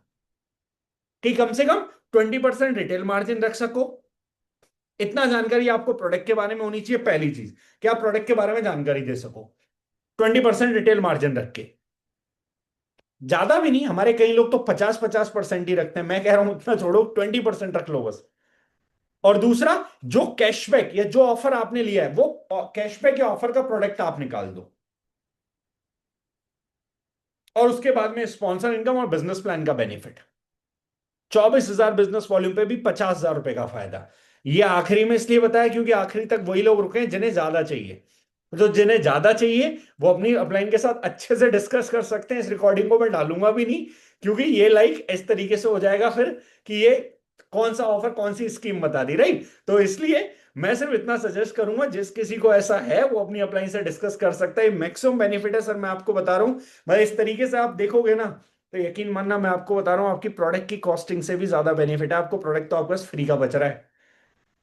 कि कम से कम 20% रिटेल मार्जिन रख सको। इतना जानकारी आपको प्रोडक्ट के बारे में होनी चाहिए, पहली चीज कि आप प्रोडक्ट के बारे में जानकारी दे सको, 20% रिटेल मार्जिन रख के। ज्यादा भी नहीं, हमारे कई लोग तो 50-50% ही रखते हैं, मैं कह रहा हूं इतना छोड़ो, 20% रख लो बस। और दूसरा, जो कैशबैक या जो ऑफर आपने लिया है वो कैशबैक या ऑफर का प्रोडक्ट आप निकाल दो। और उसके बाद में स्पॉन्सर इनकम और बिजनेस प्लान का बेनिफिट, 24,000 बिजनेस वॉल्यूम पे भी 50,000 रुपए का फायदा। ये आखिरी में इसलिए बताया क्योंकि आखिरी तक वही लोग रुके हैं जिन्हें ज्यादा चाहिए। जो जिन्हें ज्यादा चाहिए वो अपनी अपलाइन के साथ अच्छे से डिस्कस कर सकते हैं, इस रिकॉर्डिंग को मैं डालूंगा भी नहीं, क्योंकि ये लाइक इस तरीके से हो जाएगा फिर कि ये कौन सा ऑफर कौन सी स्कीम बता दी, राइट? तो इसलिए मैं सिर्फ इतना सजेस्ट करूंगा, जिस किसी को ऐसा है वो अपनी अपलाइन से डिस्कस कर सकता है। मैक्सिमम बेनिफिट है सर, मैं आपको बता रहा हूँ। भाई इस तरीके से आप देखोगे ना तो यकीन मानना, मैं आपको बता रहा हूँ, आपकी प्रोडक्ट की कॉस्टिंग से भी ज्यादा बेनिफिट है आपको। प्रोडक्ट तो आपके पास फ्री का बच रहा है,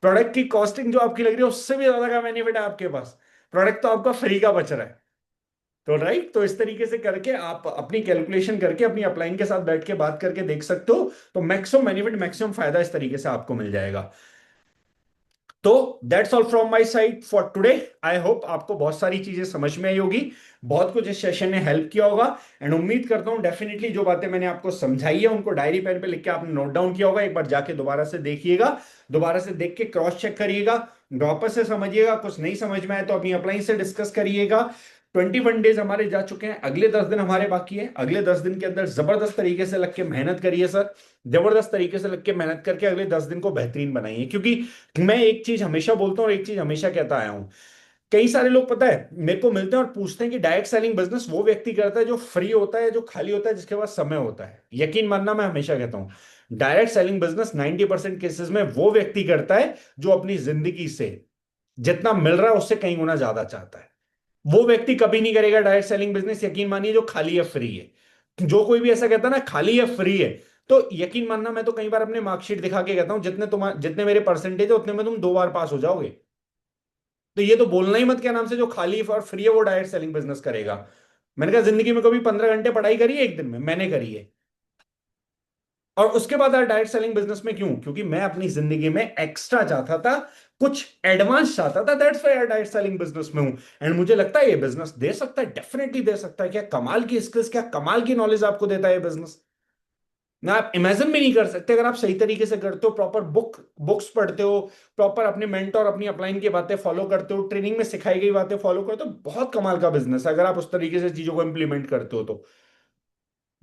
प्रोडक्ट की कॉस्टिंग जो आपकी लग रही है उससे भी ज्यादा का बेनिफिट है आपके पास, प्रोडक्ट तो आपका फ्री का बच रहा है। तो राइट, तो इस तरीके से करके आप अपनी कैलकुलेशन करके अपनी अपलाइन के साथ बैठ के बात करके देख सकते हो, तो मैक्सिमम बेनिफिट मैक्सिमम फायदा इस तरीके से आपको मिल जाएगा। तो that's all from my side for today. I hope आपको बहुत सारी चीजें समझ में आई होगी, बहुत कुछ इस सेशन ने हेल्प किया होगा। एंड उम्मीद करता हूं डेफिनेटली जो बातें मैंने आपको समझाई है उनको डायरी पेन पे लिख के आपने नोट डाउन किया होगा। एक बार जाके दोबारा से देखिएगा, दोबारा से देख के क्रॉस चेक करिएगा, वापस से समझिएगा, कुछ नहीं समझ में आए तो अपनी अपलाइन से डिस्कस करिएगा। 21 डेज हमारे जा चुके हैं, अगले 10 दिन हमारे बाकी है। अगले 10 दिन के अंदर जबरदस्त तरीके से लग के मेहनत करिए सर, जबरदस्त तरीके से लग के मेहनत करके अगले 10 दिन को बेहतरीन बनाइए। क्योंकि मैं एक चीज हमेशा बोलता हूँ और एक चीज हमेशा कहता आया हूं, कई सारे लोग पता है मेरे को मिलते हैं और पूछते हैं कि डायरेक्ट सेलिंग बिजनेस वो व्यक्ति करता है जो फ्री होता है, जो खाली होता है, जिसके पास समय होता है। यकीन मानना, मैं हमेशा कहता हूं डायरेक्ट सेलिंग बिजनेस 90% केसेस में वो व्यक्ति करता है जो अपनी जिंदगी से जितना मिल रहा है उससे कहीं गुना ज्यादा चाहता है। वो व्यक्ति कभी नहीं करेगा डायरेक्ट सेलिंग बिजनेस, यकीन मानिए, जो खाली है फ्री है। जो कोई भी ऐसा कहता है ना खाली है फ्री है, तो यकीन मानना, मैं तो कई बार अपने मार्कशीट दिखा के कहता हूं जितने मेरे परसेंटेज है उतने में तुम 2 बार पास हो जाओगे। तो ये तो बोलना ही मत क्या नाम से जो खाली और फ्री है वो डायरेक्ट सेलिंग बिजनेस करेगा। मैंने कहा जिंदगी में कभी 15 घंटे पढ़ाई करी है एक दिन में? मैंने करी है। और उसके बाद यार डायरेक्ट सेलिंग बिजनेस में क्यों? क्योंकि मैं अपनी जिंदगी में एक्स्ट्रा चाहता था, कुछ एडवांस चाहता था, that's why direct selling business में हूं। एंड मुझे लगता है ये बिजनेस दे सकता है, डेफिनेटली दे सकता है। क्या कमाल की स्किल्स, क्या कमाल की नॉलेज आपको देता है ये बिजनेस, ना आप इमेजिन भी नहीं कर सकते। अगर आप सही तरीके से करते हो, प्रॉपर बुक्स पढ़ते हो, प्रॉपर अपने मेंटर अपनी अपलाइन की बातें फॉलो करते हो, ट्रेनिंग में सिखाई गई बातें फॉलो करते हो, बहुत कमाल का बिजनेस है अगर आप उस तरीके से चीजों को इंप्लीमेंट करते हो तो।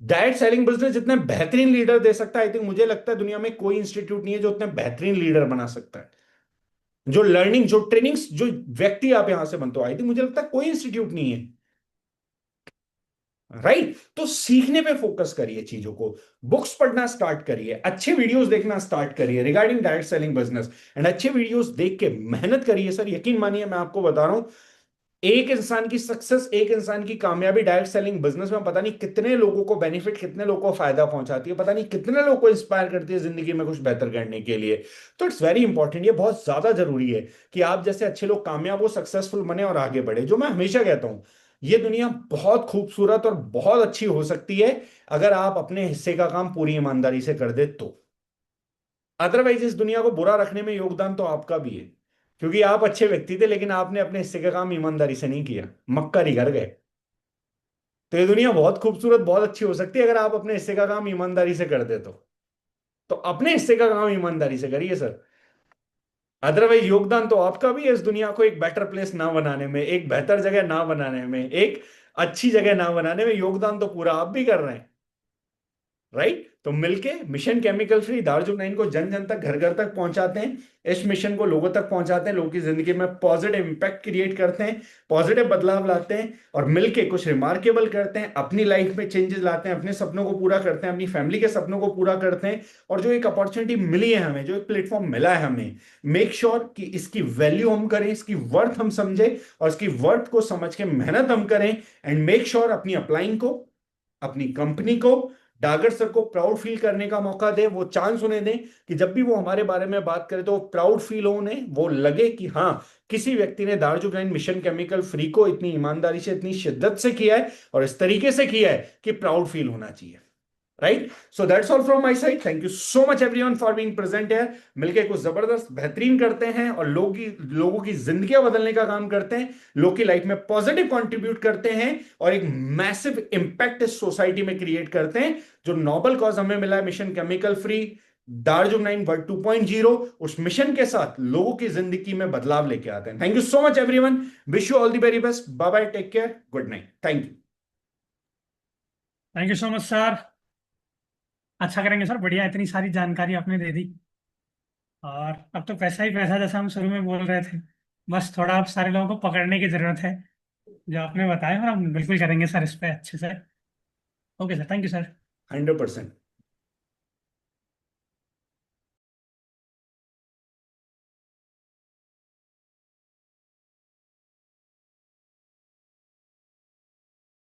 डायरेक्ट सेलिंग बिजनेस जितने बेहतरीन लीडर दे सकता है, आई थिंक मुझे लगता है दुनिया में कोई इंस्टीट्यूट नहीं है जो उतने बेहतरीन लीडर बना सकता है। जो लर्निंग, जो ट्रेनिंग्स, जो व्यक्ति आप यहां से बनते हो, आई थिंक मुझे लगता है कोई इंस्टीट्यूट नहीं है। राइट? तो सीखने पे फोकस करिए चीजों को, बुक्स पढ़ना स्टार्ट करिए, अच्छे वीडियोस देखना स्टार्ट करिए regarding direct selling business, and अच्छे वीडियोस देख के मेहनत करिए। सर यकीन मानिए मैं आपको बता रहा हूं, एक इंसान की सक्सेस, एक इंसान की कामयाबी डायरेक्ट सेलिंग बिजनेस में पता नहीं कितने लोगों को बेनिफिट, कितने लोगों को फायदा पहुंचाती है, पता नहीं कितने लोगों को इंस्पायर करती है जिंदगी में कुछ बेहतर करने के लिए। तो इट्स वेरी इंपॉर्टेंट, ये बहुत ज्यादा जरूरी है कि आप जैसे अच्छे लोग कामयाब हो, सक्सेसफुल बने और आगे बढ़े। जो मैं हमेशा कहता हूं, ये दुनिया बहुत खूबसूरत और बहुत अच्छी हो सकती है अगर आप अपने हिस्से का काम पूरी ईमानदारी से कर दे तो। अदरवाइज इस दुनिया को बुरा रखने में योगदान तो आपका भी है, क्योंकि आप अच्छे व्यक्ति थे लेकिन आपने अपने हिस्से का काम ईमानदारी से नहीं किया, मक्कारी कर गए। तो ये दुनिया बहुत खूबसूरत, बहुत अच्छी हो सकती है अगर आप अपने हिस्से का काम ईमानदारी से कर दे तो अपने हिस्से का काम ईमानदारी से करिए सर। अदरवाइज योगदान तो आपका भी है इस दुनिया को एक बेटर प्लेस ना बनाने में, एक बेहतर जगह ना बनाने में, एक अच्छी जगह ना बनाने में, योगदान तो पूरा आप भी कर रहे हैं। राइट? तो मिलके मिशन केमिकल फ्री दार्जिलिंग को जन जन तक, घर घर तक पहुंचाते हैं। इस मिशन को लोगों तक पहुंचाते हैं, लोगों की जिंदगी में पॉजिटिव इंपैक्ट क्रिएट करते हैं, पॉजिटिव बदलाव लाते हैं, और मिलके कुछ रिमार्केबल करते हैं, अपनी लाइफ में चेंजेस लाते हैं, अपने सपनों को पूरा करते हैं, अपनी फैमिली के सपनों को पूरा करते हैं। और जो एक अपॉर्चुनिटी मिली है हमें, जो एक प्लेटफॉर्म मिला है हमें, मेक श्योर कि इसकी वैल्यू हम करें, इसकी वर्थ हम समझें, और इसकी वर्थ को समझ के मेहनत हम करें। एंड मेक श्योर अपनी अपलाइन को, अपनी कंपनी को, डागर सर को प्राउड फील करने का मौका दे, वो चांस उन्हें दें कि जब भी वो हमारे बारे में बात करे तो वो प्राउड फील हो, उन्हें वो लगे कि हाँ, किसी व्यक्ति ने दार्जिलिंग मिशन केमिकल फ्री को इतनी ईमानदारी से, इतनी शिद्दत से किया है और इस तरीके से किया है कि प्राउड फील होना चाहिए। Right? So that's all from my side. Thank you so much everyone for being present here. मिलके कुछ जबरदस्त बेहतरीन करते हैं और लोगों की जिंदगियां बदलने का काम करते हैं, लोगों की लाइफ में पॉजिटिव कंट्रीब्यूट करते हैं, और एक मैसिव इंपैक्ट इस सोसाइटी में क्रिएट करते हैं। जो नोबल कॉज हमें मिला है, mission chemical free Darjeeling world 2.0, उस मिशन के साथ लोगों की जिंदगी में बदलाव लेके आते हैं। Thank you so much everyone, wish you all the very best, bye bye, take care, good night, thank you. Thank you so much sir. अच्छा करेंगे सर, बढ़िया, इतनी सारी जानकारी आपने दे दी। और अब तो पैसा ही पैसा, जैसा हम शुरू में बोल रहे थे। बस थोड़ा आप सारे लोगों को पकड़ने की जरूरत है, जो आपने बताया, और हम बिल्कुल करेंगे सर इस पे अच्छे से। Okay sir, thank you sir. 100%।